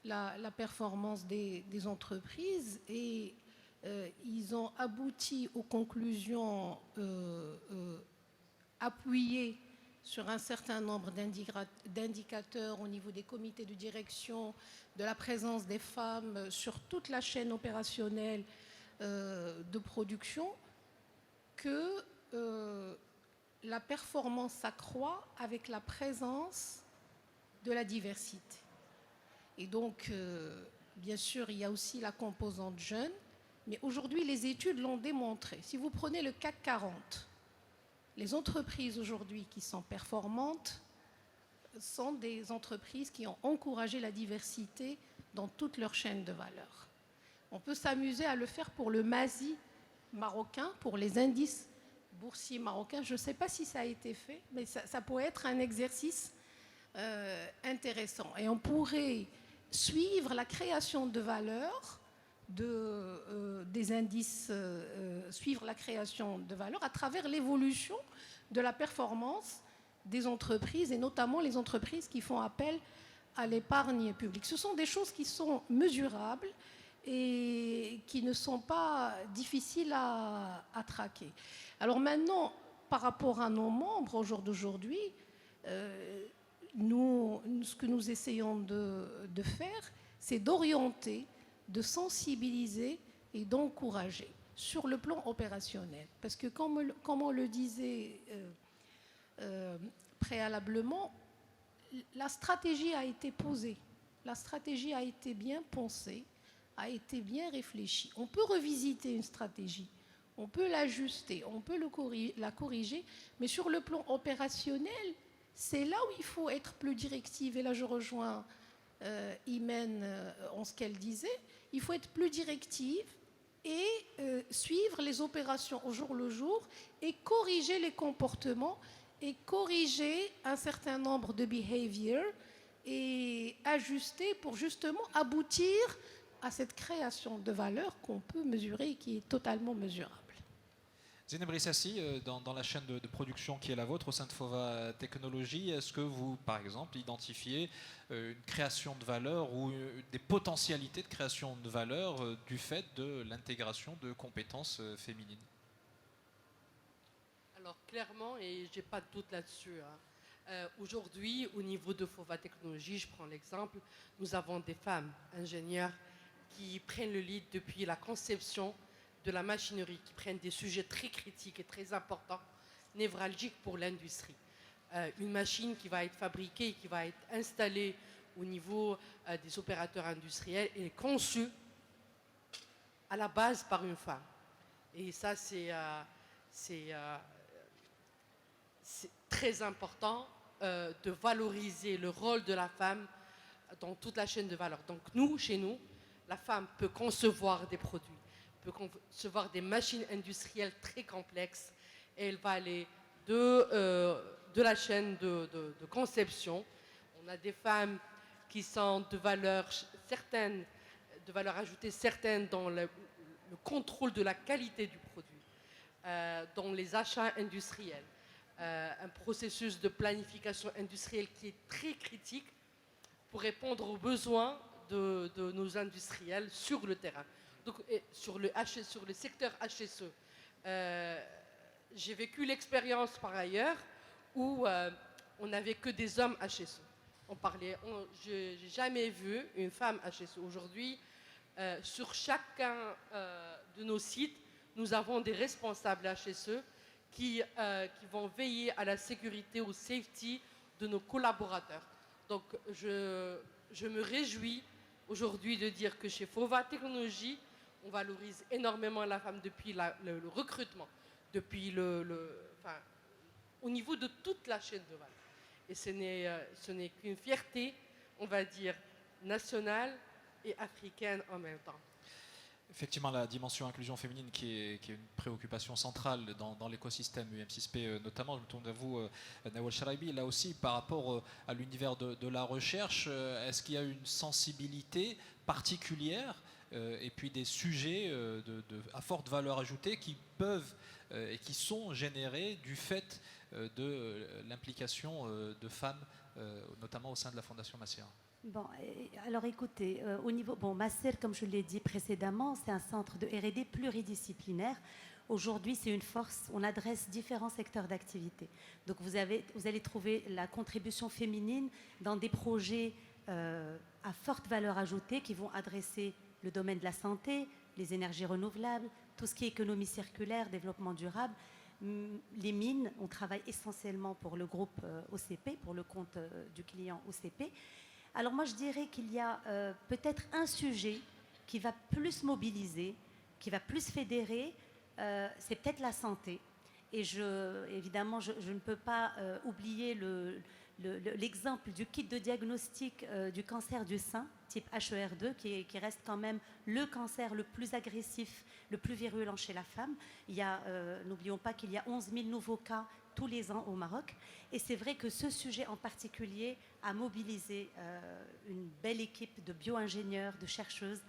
la performance des entreprises et ils ont abouti aux conclusions appuyées sur un certain nombre d'indicateurs au niveau des comités de direction, de la présence des femmes sur toute la chaîne opérationnelle de production, que la performance s'accroît avec la présence de la diversité. Et donc, bien sûr, il y a aussi la composante jeune, mais aujourd'hui, les études l'ont démontré. Si vous prenez le CAC 40, les entreprises aujourd'hui qui sont performantes sont des entreprises qui ont encouragé la diversité dans toute leur chaîne de valeur. On peut s'amuser à le faire pour le MASI marocain, pour les indices boursiers marocains. Je ne sais pas si ça a été fait, mais ça pourrait être un exercice intéressant. Et on pourrait suivre la création de valeur des indices, suivre la création de valeur à travers l'évolution de la performance des entreprises et notamment les entreprises qui font appel à l'épargne publique. Ce sont des choses qui sont mesurables et qui ne sont pas difficiles à traquer. Alors maintenant, par rapport à nos membres au jour d'aujourd'hui, ce que nous essayons de faire, c'est d'orienter, de sensibiliser et d'encourager sur le plan opérationnel. Parce que comme on le disait préalablement, la stratégie a été posée, la stratégie a été bien pensée, a été bien réfléchie. On peut revisiter une stratégie, on peut l'ajuster, on peut la corriger, mais sur le plan opérationnel, c'est là où il faut être plus directive. Et là, je rejoins Imen en ce qu'elle disait. Il faut être plus directive et suivre les opérations au jour le jour et corriger les comportements et corriger un certain nombre de behaviors et ajuster pour justement aboutir à cette création de valeur qu'on peut mesurer et qui est totalement mesurable. Zeynep Rissassi, dans la chaîne de production qui est la vôtre au sein de Fova Technologies, est-ce que vous, par exemple, identifiez une création de valeur ou des potentialités de création de valeur du fait de l'intégration de compétences féminines? Alors clairement, et je n'ai pas de doute là-dessus, aujourd'hui, au niveau de Fova Technologies, je prends l'exemple, nous avons des femmes ingénieurs qui prennent le lead depuis la conception de la machinerie, qui prennent des sujets très critiques et très importants, névralgiques pour l'industrie. Une machine qui va être fabriquée, qui va être installée au niveau des opérateurs industriels est conçue à la base par une femme. Et ça, c'est très important de valoriser le rôle de la femme dans toute la chaîne de valeur. Donc nous, chez nous, la femme peut concevoir des produits, peut concevoir des machines industrielles très complexes et elle va aller de la chaîne de conception. On a des femmes qui sont de valeurs certaines, de valeur ajoutée certaines dans le contrôle de la qualité du produit, dans les achats industriels, un processus de planification industrielle qui est très critique pour répondre aux besoins de nos industriels sur le terrain. Donc, sur le secteur HSE, j'ai vécu l'expérience par ailleurs où on n'avait que des hommes HSE. Je n'ai jamais vu une femme HSE. Aujourd'hui, sur chacun de nos sites, nous avons des responsables HSE qui vont veiller à la sécurité, au safety de nos collaborateurs. Donc, je me réjouis aujourd'hui de dire que chez Fova Technologies, on valorise énormément la femme depuis le recrutement, depuis au niveau de toute la chaîne de valeur. Et ce n'est qu'une fierté, on va dire, nationale et africaine en même temps. Effectivement, la dimension inclusion féminine qui est une préoccupation centrale dans l'écosystème UM6P notamment. Je me tourne vers vous, Nawal Sharaibi. Là aussi, par rapport à l'univers de la recherche, est-ce qu'il y a une sensibilité particulière et puis des sujets à forte valeur ajoutée qui peuvent et qui sont générés du fait de l'implication de femmes, notamment au sein de la Fondation Massera? Bon, alors écoutez, au niveau, Masser, comme je l'ai dit précédemment, c'est un centre de R&D pluridisciplinaire. Aujourd'hui, c'est une force, on adresse différents secteurs d'activité. Donc vous allez trouver la contribution féminine dans des projets à forte valeur ajoutée qui vont adresser le domaine de la santé, les énergies renouvelables, tout ce qui est économie circulaire, développement durable. Les mines, on travaille essentiellement pour le groupe OCP, pour le compte du client OCP. Alors moi, je dirais qu'il y a peut-être un sujet qui va plus mobiliser, qui va plus fédérer, c'est peut-être la santé. Et évidemment, je ne peux pas oublier l'exemple du kit de diagnostic du cancer du sein, type HER2, qui reste quand même le cancer le plus agressif, le plus virulent chez la femme. N'oublions pas qu'il y a 11 000 nouveaux cas tous les ans au Maroc. Et c'est vrai que ce sujet en particulier a mobilisé une belle équipe de bio-ingénieurs, de chercheuses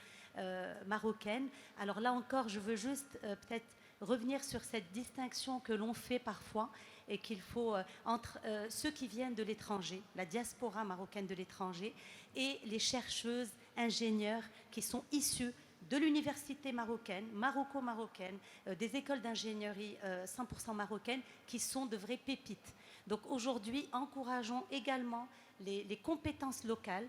marocaines. Alors là encore, je veux juste peut-être revenir sur cette distinction que l'on fait parfois et qu'il faut entre ceux qui viennent de l'étranger, la diaspora marocaine de l'étranger, et les chercheuses, ingénieurs qui sont issus de l'université marocaine, marocaine, des écoles d'ingénierie 100% marocaines qui sont de vraies pépites. Donc aujourd'hui, encourageons également les compétences locales.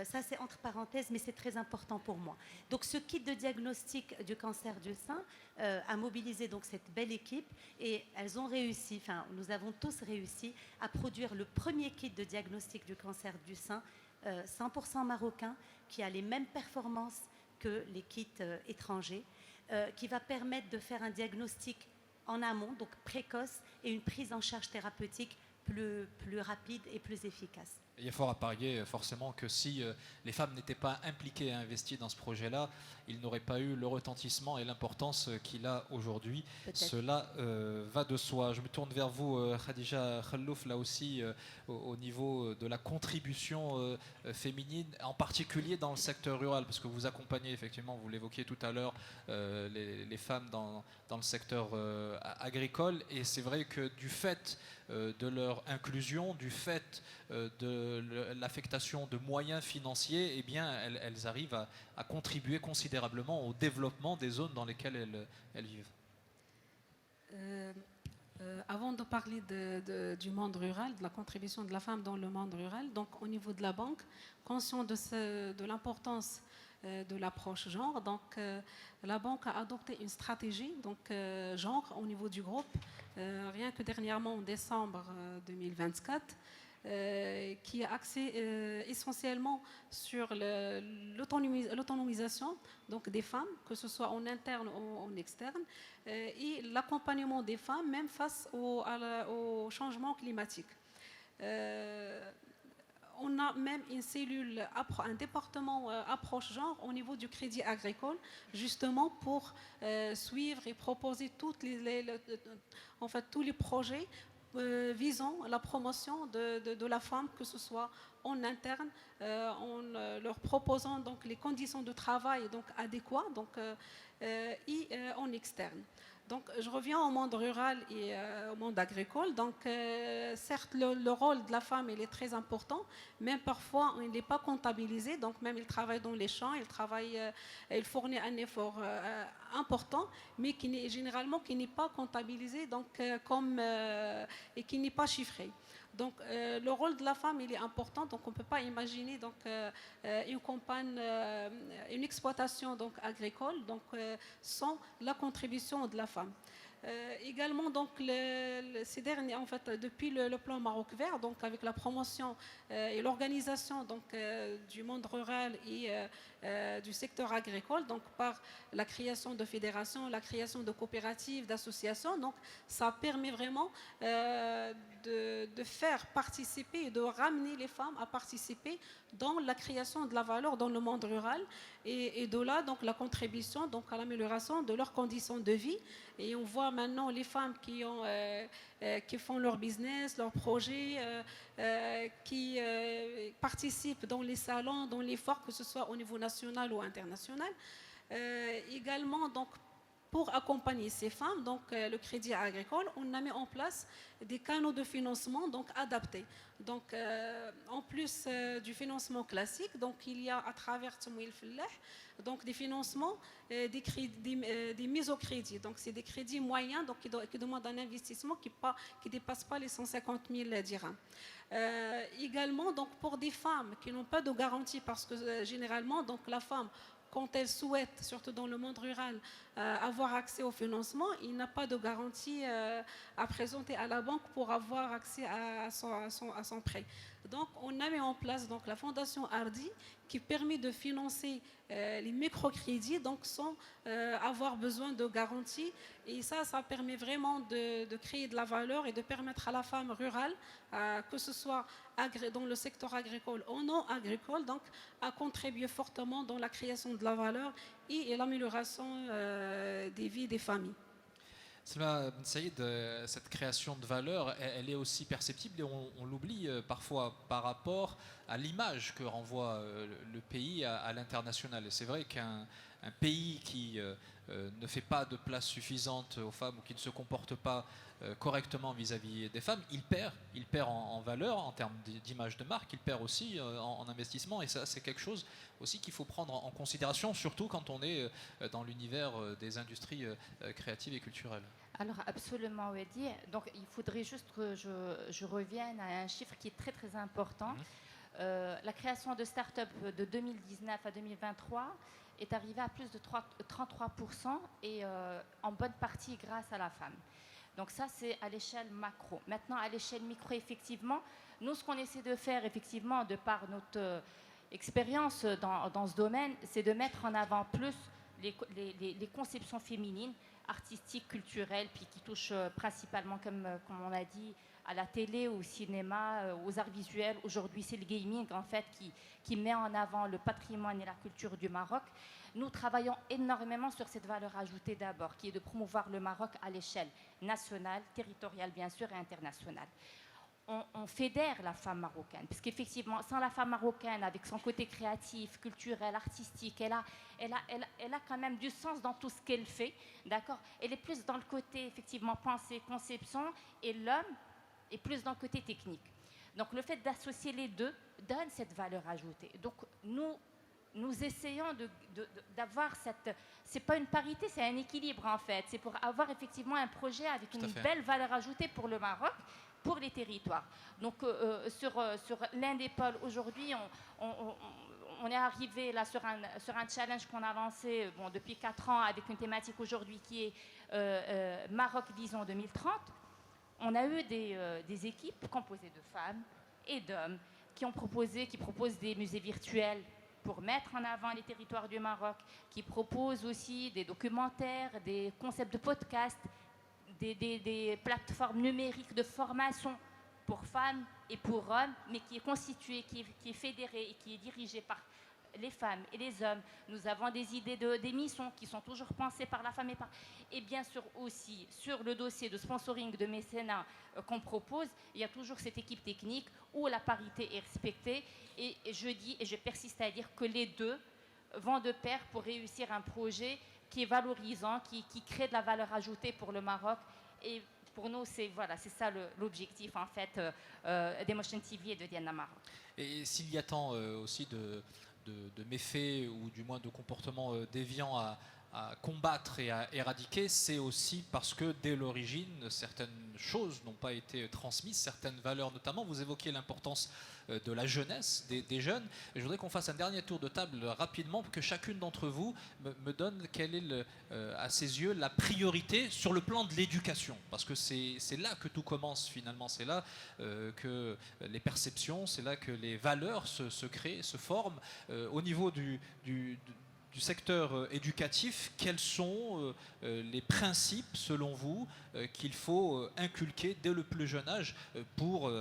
Ça, c'est entre parenthèses, mais c'est très important pour moi. Donc, ce kit de diagnostic du cancer du sein a mobilisé donc cette belle équipe et elles ont réussi, enfin, nous avons tous réussi à produire le premier kit de diagnostic du cancer du sein 100% marocain qui a les mêmes performances que les kits étrangers, qui va permettre de faire un diagnostic en amont, donc précoce, et une prise en charge thérapeutique plus rapide et plus efficace. Il est fort à parier forcément que si les femmes n'étaient pas impliquées et investies dans ce projet-là, il n'aurait pas eu le retentissement et l'importance qu'il a aujourd'hui. Cela va de soi. Je me tourne vers vous, Khadija Khallouf, là aussi au niveau de la contribution féminine, en particulier dans le secteur rural, parce que vous accompagnez effectivement, vous l'évoquiez tout à l'heure, les femmes dans le secteur agricole. Et c'est vrai que du fait de leur inclusion, du fait de l'affectation de moyens financiers, eh bien, elles arrivent à contribuer considérablement au développement des zones dans lesquelles elles vivent. Avant de parler du monde rural, de la contribution de la femme dans le monde rural, donc au niveau de la banque, conscient de l'importance de l'approche genre, donc la banque a adopté une stratégie donc genre au niveau du groupe, rien que dernièrement en décembre 2024, qui est axé essentiellement sur l'autonomisation donc des femmes, que ce soit en interne ou en externe, et l'accompagnement des femmes même face au changement climatique. On a même une cellule, un département approche genre au niveau du crédit agricole, justement pour suivre et proposer tous les projets visant la promotion de la femme, que ce soit en interne, en leur proposant donc les conditions de travail donc adéquates, donc et en externe. Donc, je reviens au monde rural et au monde agricole. Donc, certes, le rôle de la femme, il est très important, mais parfois, il n'est pas comptabilisé. Donc, même il travaille dans les champs, il fournit un effort important, mais généralement qui n'est pas comptabilisé donc, et qui n'est pas chiffré. Donc, le rôle de la femme, il est important. Donc, on ne peut pas imaginer donc, une exploitation donc, agricole donc, sans la contribution de la femme. Également, donc, ces derniers, en fait, depuis le plan Maroc Vert, donc avec la promotion et l'organisation donc du monde rural et du secteur agricole, donc par la création de fédérations, la création de coopératives, d'associations, donc ça permet vraiment de faire participer et de ramener les femmes à participer dans la création de la valeur dans le monde rural et de là donc la contribution donc à l'amélioration de leurs conditions de vie. Et on voit maintenant les femmes qui font leur business, leurs projets, qui participent dans les salons, dans les forts, que ce soit au niveau national ou international. Également, donc, pour accompagner ces femmes, donc le crédit agricole, on a mis en place des canaux de financement donc adaptés. Donc, en plus du financement classique, donc il y a à travers Tamwil Fellah, donc des financements, des mises au crédit. Donc, c'est des crédits moyens donc, qui demandent un investissement qui ne dépasse pas les 150 000 dirhams. Également, donc, pour des femmes qui n'ont pas de garantie, parce que généralement, donc, la femme, quand elle souhaite, surtout dans le monde rural, avoir accès au financement, il n'a pas de garantie à présenter à la banque pour avoir accès à son prêt. Donc, on a mis en place donc, la Fondation Hardy qui permet de financer les microcrédits donc, sans avoir besoin de garantie. Et ça permet vraiment de créer de la valeur et de permettre à la femme rurale, que ce soit dans le secteur agricole ou non agricole, donc, à contribuer fortement dans la création de la valeur et l'amélioration des vies des familles. Selma Ben Saïd, cette création de valeur, elle est aussi perceptible et on l'oublie parfois par rapport à l'image que renvoie le pays à l'international. Et c'est vrai qu'un pays qui ne fait pas de place suffisante aux femmes ou qui ne se comporte pas correctement vis-à-vis des femmes, il perd en valeur, en termes d'image de marque, il perd aussi en investissement, et ça c'est quelque chose aussi qu'il faut prendre en considération, surtout quand on est dans l'univers des industries créatives et culturelles. Alors absolument, Weddy. Donc il faudrait juste que je revienne à un chiffre qui est très très important. La création de start-up de 2019 à 2023 est arrivée à plus de 33% et en bonne partie grâce à la femme. Donc ça, c'est à l'échelle macro. Maintenant, à l'échelle micro, effectivement, nous, ce qu'on essaie de faire, effectivement, de par notre expérience dans ce domaine, c'est de mettre en avant plus les conceptions féminines, artistiques, culturelles, puis qui touchent principalement, comme on a dit, à la télé, au cinéma, aux arts visuels. Aujourd'hui, c'est le gaming, en fait, qui met en avant le patrimoine et la culture du Maroc. Nous travaillons énormément sur cette valeur ajoutée d'abord, qui est de promouvoir le Maroc à l'échelle nationale, territoriale, bien sûr, et internationale. On fédère la femme marocaine, parce qu'effectivement, sans la femme marocaine, avec son côté créatif, culturel, artistique, elle a quand même du sens dans tout ce qu'elle fait, d'accord ? Elle est plus dans le côté, effectivement, pensée, conception, et l'homme est plus dans le côté technique. Donc, le fait d'associer les deux donne cette valeur ajoutée. Donc, nous essayons d'avoir cette... C'est pas une parité, c'est un équilibre, en fait. C'est pour avoir, effectivement, un projet avec une belle valeur ajoutée pour le Maroc, pour les territoires. Donc, sur l'un des pôles, aujourd'hui, on est arrivé là sur un challenge qu'on a lancé depuis 4 ans avec une thématique aujourd'hui qui est Maroc Vision 2030. On a eu des équipes composées de femmes et d'hommes qui proposent des musées virtuels pour mettre en avant les territoires du Maroc, qui proposent aussi des documentaires, des concepts de podcasts, des plateformes numériques de formation pour femmes et pour hommes, mais qui est constituée, qui est fédérée et qui est dirigée par les femmes et les hommes. Nous avons des idées d'émissions qui sont toujours pensées par la femme et bien sûr aussi sur le dossier de sponsoring, de mécénat qu'on propose, il y a toujours cette équipe technique où la parité est respectée et je dis et je persiste à dire que les deux vont de pair pour réussir un projet qui est valorisant, qui crée de la valeur ajoutée pour le Maroc. Et pour nous, c'est ça l'objectif en fait d'Emotion TV et de Diana Maroc. Et s'il y a tant aussi de méfaits ou du moins de comportements déviants à combattre et à éradiquer, c'est aussi parce que dès l'origine, certaines choses n'ont pas été transmises, certaines valeurs notamment. Vous évoquiez l'importance de la jeunesse, des jeunes. Et je voudrais qu'on fasse un dernier tour de table rapidement pour que chacune d'entre vous me donne quelle est, à ses yeux, la priorité sur le plan de l'éducation. Parce que c'est là que tout commence finalement, c'est là que les perceptions, c'est là que les valeurs se créent, se forment. Au niveau du secteur éducatif, quels sont les principes, selon vous, qu'il faut inculquer dès le plus jeune âge pour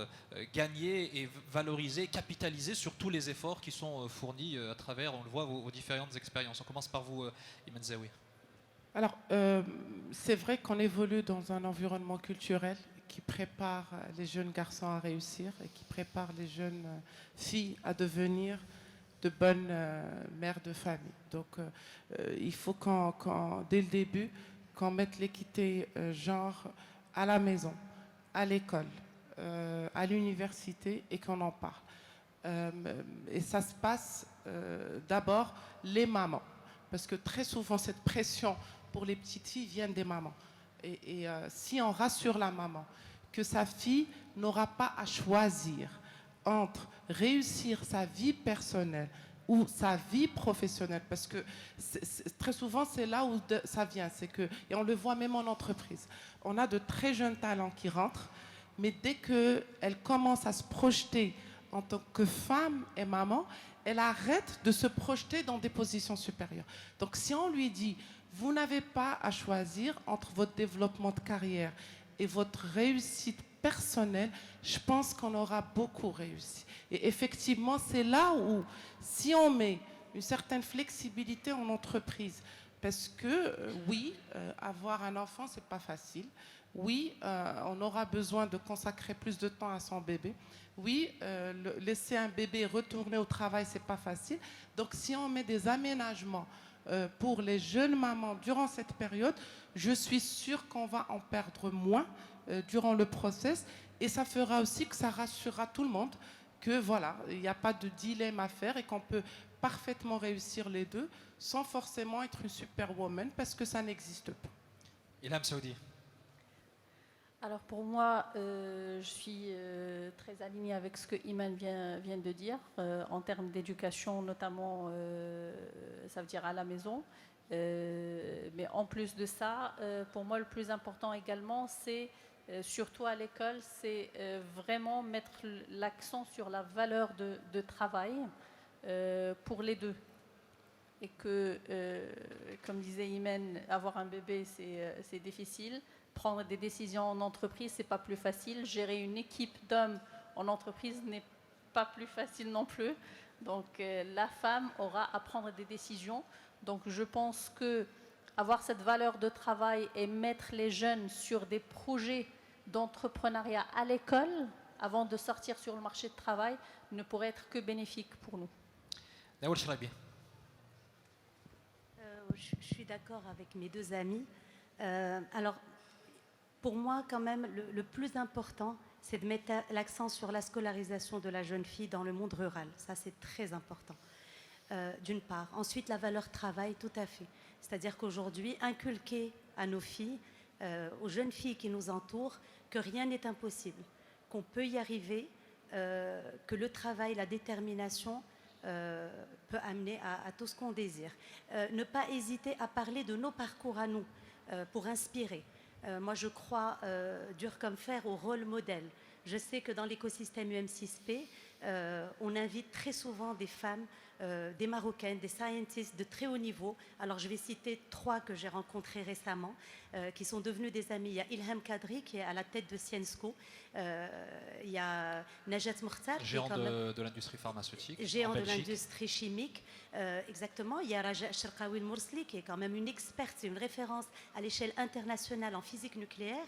gagner et valoriser, capitaliser sur tous les efforts qui sont fournis à travers, on le voit, vos différentes expériences. On commence par vous, Iman Zawi. Alors, c'est vrai qu'on évolue dans un environnement culturel qui prépare les jeunes garçons à réussir et qui prépare les jeunes filles à devenir de bonnes mères de famille. Donc, il faut dès le début, qu'on mette l'équité genre à la maison, à l'école, à l'université et qu'on en parle. Et ça se passe d'abord les mamans. Parce que très souvent, cette pression pour les petites filles vient des mamans. Et si on rassure la maman que sa fille n'aura pas à choisir entre réussir sa vie personnelle ou sa vie professionnelle, parce que très souvent c'est là où ça vient, et on le voit même en entreprise. On a de très jeunes talents qui rentrent, mais dès qu'elles commencent à se projeter en tant que femme et maman, elle arrête de se projeter dans des positions supérieures. Donc si on lui dit, vous n'avez pas à choisir entre votre développement de carrière et votre réussite personnelle, je pense qu'on aura beaucoup réussi. Et effectivement, c'est là où, si on met une certaine flexibilité en entreprise, parce que oui, avoir un enfant, c'est pas facile. Oui, on aura besoin de consacrer plus de temps à son bébé. Oui, laisser un bébé retourner au travail, c'est pas facile. Donc, si on met des aménagements pour les jeunes mamans durant cette période, je suis sûre qu'on va en perdre moins durant le process, et ça fera aussi que ça rassurera tout le monde que voilà, il n'y a pas de dilemme à faire et qu'on peut parfaitement réussir les deux sans forcément être une superwoman, parce que ça n'existe pas. Ilham Saoudi. Alors pour moi, je suis très alignée avec ce que Iman vient de dire, en termes d'éducation notamment, ça veut dire à la maison. Mais en plus de ça, pour moi le plus important également, c'est surtout à l'école, c'est vraiment mettre l'accent sur la valeur de travail pour les deux. Et que, comme disait Imen, avoir un bébé, c'est difficile. Prendre des décisions en entreprise, c'est pas plus facile. Gérer une équipe d'hommes en entreprise n'est pas plus facile non plus. Donc, la femme aura à prendre des décisions. Donc, je pense que avoir cette valeur de travail et mettre les jeunes sur des projets d'entrepreneuriat à l'école, avant de sortir sur le marché de travail, ne pourrait être que bénéfique pour nous. Naoul Chrabi. Je suis d'accord avec mes deux amis. Alors, pour moi, quand même, le plus important, c'est de mettre l'accent sur la scolarisation de la jeune fille dans le monde rural. Ça, c'est très important, d'une part. Ensuite, la valeur travail, tout à fait. C'est-à-dire qu'aujourd'hui, inculquer à nos filles, aux jeunes filles qui nous entourent, que rien n'est impossible, qu'on peut y arriver, que le travail, la détermination peut amener à tout ce qu'on désire. Ne pas hésiter à parler de nos parcours à nous, pour inspirer. Moi, je crois, dur comme fer, au rôle modèle. Je sais que dans l'écosystème UM6P, on invite très souvent des femmes, des Marocaines, des scientists de très haut niveau. Alors, je vais citer 3 que j'ai rencontrés récemment, qui sont devenus des amis. Il y a Ilham Kadri, qui est à la tête de Sciences Co. Il y a Najat Mokhtar, géant de l'industrie pharmaceutique, géant de l'industrie chimique, exactement. Il y a Raja Cherkaoui Moursli, qui est quand même une experte, c'est une référence à l'échelle internationale en physique nucléaire.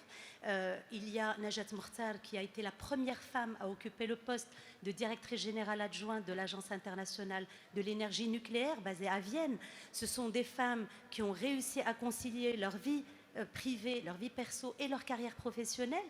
Il y a Najat Mokhtar, qui a été la première femme à occuper le poste de directrice générale adjointe de l'Agence internationale de l'énergie nucléaire, basée à Vienne. Ce sont des femmes qui ont réussi à concilier leur vie privée, leur vie perso et leur carrière professionnelle.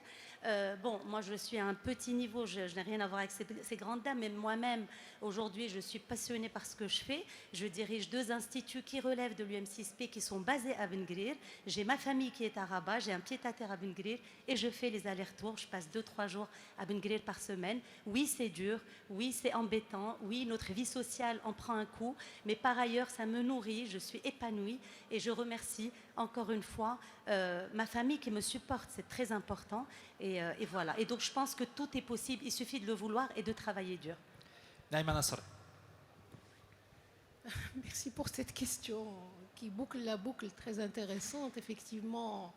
Bon, moi je suis à un petit niveau, je n'ai rien à voir avec ces grandes dames, mais moi-même, aujourd'hui, je suis passionnée par ce que je fais. Je dirige 2 instituts qui relèvent de l'UM6P, qui sont basés à Ben Gurir. J'ai ma famille qui est à Rabat, j'ai un pied-à-terre à Ben Gurir, et je fais les allers-retours. Je passe 2-3 jours à Ben Gurir par semaine. Oui, c'est dur, oui, c'est embêtant, oui, notre vie sociale en prend un coup, mais par ailleurs, ça me nourrit, je suis épanouie, et je remercie encore une fois ma famille qui me supporte, c'est très important. Et voilà. Et donc, je pense que tout est possible. Il suffit de le vouloir et de travailler dur. Naïma Nasser. Merci pour cette question qui boucle la boucle très intéressante. Effectivement,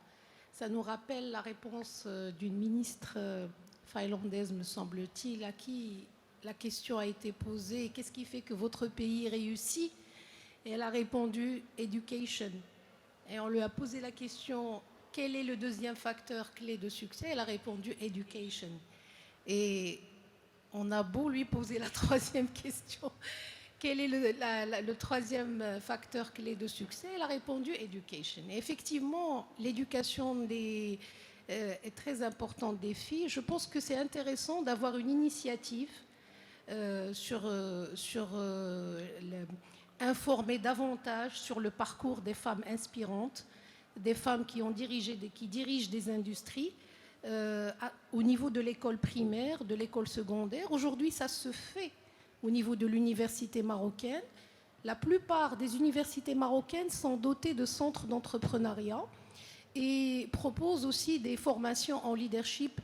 ça nous rappelle la réponse d'une ministre finlandaise, me semble-t-il, à qui la question a été posée: qu'est-ce qui fait que votre pays réussit? Et elle a répondu education. Et on lui a posé la question: quel est le deuxième facteur clé de succès? Elle a répondu education. Et on a beau lui poser la troisième question: quel est le troisième facteur clé de succès? Elle a répondu education. Et effectivement, l'éducation est très importante des filles. Je pense que c'est intéressant d'avoir une initiative informer davantage sur le parcours des femmes inspirantes, des femmes qui dirigent des industries au niveau de l'école primaire, de l'école secondaire. Aujourd'hui, ça se fait au niveau de l'université marocaine. La plupart des universités marocaines sont dotées de centres d'entrepreneuriat et proposent aussi des formations en leadership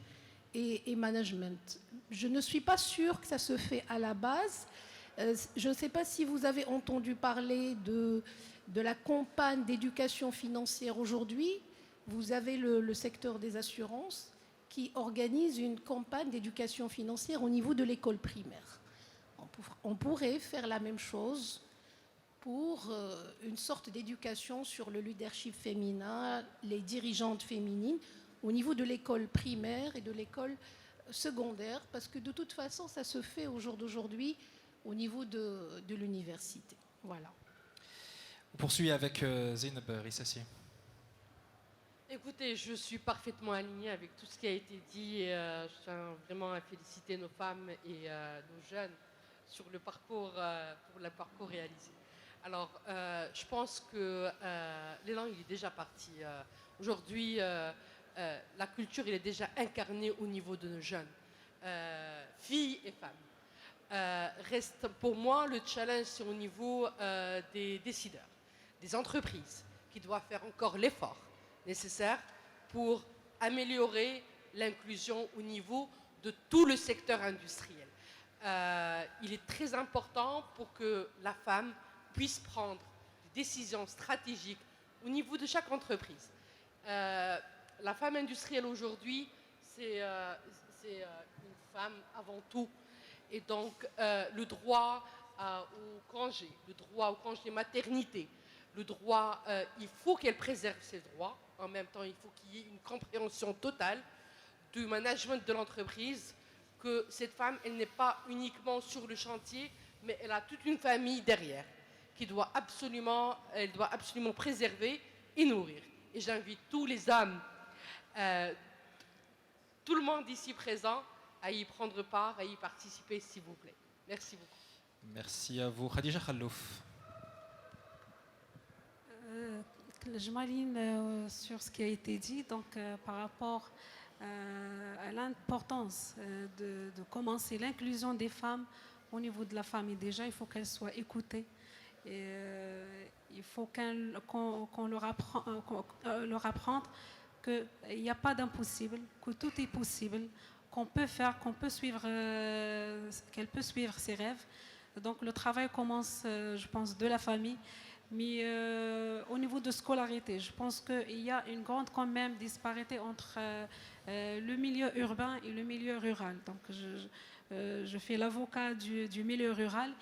et management. Je ne suis pas sûre que ça se fait à la base. Je ne sais pas si vous avez entendu parler de la campagne d'éducation financière aujourd'hui. Vous avez le secteur des assurances qui organise une campagne d'éducation financière au niveau de l'école primaire. On pourrait faire la même chose pour une sorte d'éducation sur le leadership féminin, les dirigeantes féminines, au niveau de l'école primaire et de l'école secondaire, parce que de toute façon, ça se fait au jour d'aujourd'hui au niveau de l'université. Voilà. On poursuit avec Zeynep Rissassi. Écoutez, je suis parfaitement alignée avec tout ce qui a été dit. Je tiens vraiment à féliciter nos femmes et nos jeunes sur le parcours, pour le parcours réalisé. Alors, je pense que l'élan, il est déjà parti. Aujourd'hui, la culture, il est déjà incarnée au niveau de nos jeunes, filles et femmes. Reste pour moi le challenge, c'est au niveau des décideurs, des entreprises, qui doivent faire encore l'effort nécessaire pour améliorer l'inclusion au niveau de tout le secteur industriel. Il est très important pour que la femme puisse prendre des décisions stratégiques au niveau de chaque entreprise. La femme industrielle aujourd'hui, c'est une femme avant tout. Et donc, le droit au congé, le droit au congé maternité, le droit, il faut qu'elle préserve ses droits. En même temps, il faut qu'il y ait une compréhension totale du management de l'entreprise, que cette femme, elle n'est pas uniquement sur le chantier, mais elle a toute une famille derrière, elle doit absolument préserver et nourrir. Et j'invite tous les hommes, tout le monde ici présent, à y prendre part, à y participer, s'il vous plaît. Merci beaucoup. Merci à vous. Khadija Khallouf. Je m'aligne sur ce qui a été dit, donc par rapport à l'importance de commencer l'inclusion des femmes au niveau de la famille. Déjà, il faut qu'elles soient écoutées. Et, il faut qu'on leur apprenne qu'il n'y a pas d'impossible, que tout est possible, qu'on peut faire, qu'elle peut suivre ses rêves. Donc le travail commence, je pense, de la famille. Mais au niveau de scolarité, je pense qu'il y a une grande quand même disparité entre le milieu urbain et le milieu rural. Donc je fais l'avocat du milieu rural,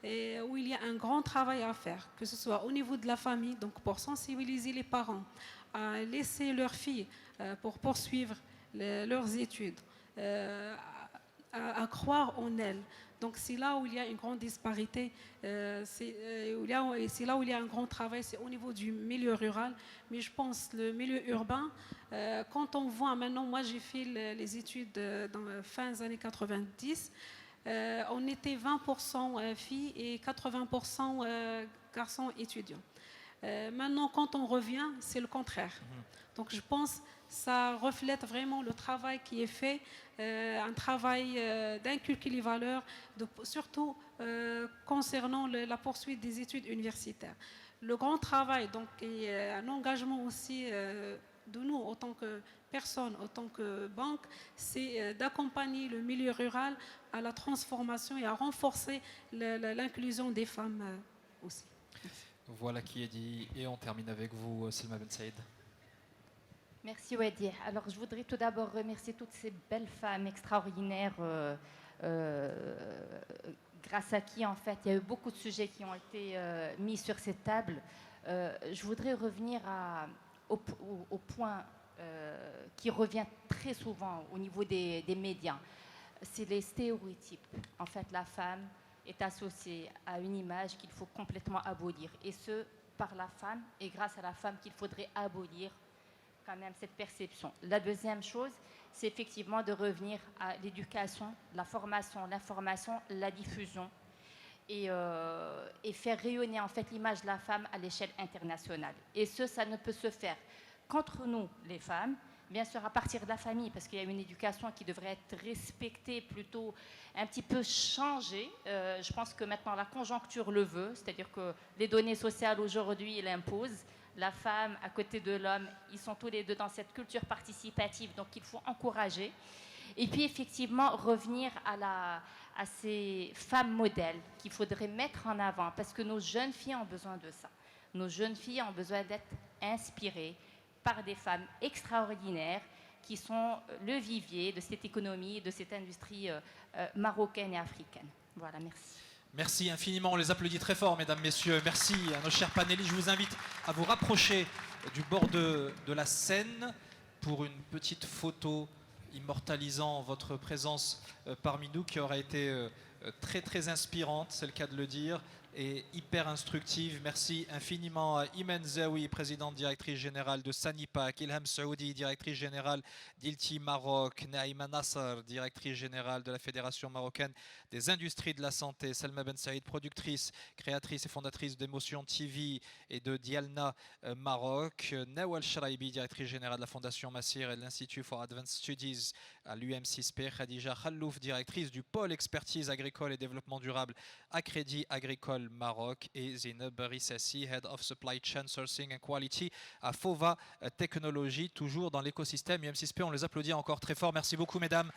et où il y a un grand travail à faire, que ce soit au niveau de la famille, donc pour sensibiliser les parents à laisser leurs filles pour poursuivre leurs études, à croire en elles. Donc c'est là où il y a une grande disparité, c'est là où il y a un grand travail, c'est au niveau du milieu rural. Mais je pense le milieu urbain, quand on voit maintenant, moi j'ai fait les études dans la fin des années 90, on était 20% filles et 80% garçons étudiants. Maintenant, quand on revient, c'est le contraire. Donc je pense que ça reflète vraiment le travail qui est fait, un travail d'inculquer les valeurs, surtout concernant la poursuite des études universitaires. Le grand travail, donc, et un engagement aussi de nous, en tant que personnes, en tant que banque, c'est d'accompagner le milieu rural à la transformation et à renforcer l'inclusion des femmes aussi. Voilà qui est dit. Et on termine avec vous, Selma Ben Saïd. Merci Wadi. Alors je voudrais tout d'abord remercier toutes ces belles femmes extraordinaires grâce à qui en fait il y a eu beaucoup de sujets qui ont été mis sur cette table. Je voudrais revenir au point qui revient très souvent au niveau des médias. C'est les stéréotypes. En fait, la femme est associée à une image qu'il faut complètement abolir. Et ce, par la femme, et grâce à la femme qu'il faudrait abolir quand même cette perception. La deuxième chose, c'est effectivement de revenir à l'éducation, la formation, l'information, la diffusion et faire rayonner en fait l'image de la femme à l'échelle internationale. Et ça ne peut se faire qu'entre nous, les femmes, bien sûr à partir de la famille, parce qu'il y a une éducation qui devrait être respectée, plutôt un petit peu changée. Je pense que maintenant la conjoncture le veut, c'est-à-dire que les données sociales aujourd'hui l'imposent. La femme à côté de l'homme, ils sont tous les deux dans cette culture participative, donc il faut encourager. Et puis effectivement revenir à ces femmes modèles qu'il faudrait mettre en avant, parce que nos jeunes filles ont besoin de ça. Nos jeunes filles ont besoin d'être inspirées par des femmes extraordinaires qui sont le vivier de cette économie, de cette industrie marocaine et africaine. Voilà, merci. Merci infiniment, on les applaudit très fort, mesdames, messieurs. Merci à nos chers panélistes. Je vous invite à vous rapprocher du bord de la scène pour une petite photo immortalisant votre présence parmi nous qui aura été très très inspirante, c'est le cas de le dire. et hyper instructive. Merci infiniment à Imen Zawi, présidente directrice générale de Sanipac, Ilham Saoudi, directrice générale d'Ilti Maroc, Naïma Nasser, directrice générale de la Fédération marocaine des industries de la santé, Selma Ben Saïd, productrice, créatrice et fondatrice d'Emotion TV et de Dialna Maroc, Nawal Shraibi, directrice générale de la Fondation Massir et de l'Institut for Advanced Studies à l'UMCSP, Khadija Khallouf, directrice du pôle expertise agricole et développement durable à Crédit Agricole Maroc, et Zineb Rissassi, Head of Supply Chain Sourcing and Quality à Fova Technologies, toujours dans l'écosystème UMCSP. On les applaudit encore très fort. Merci beaucoup mesdames.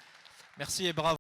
Merci et bravo.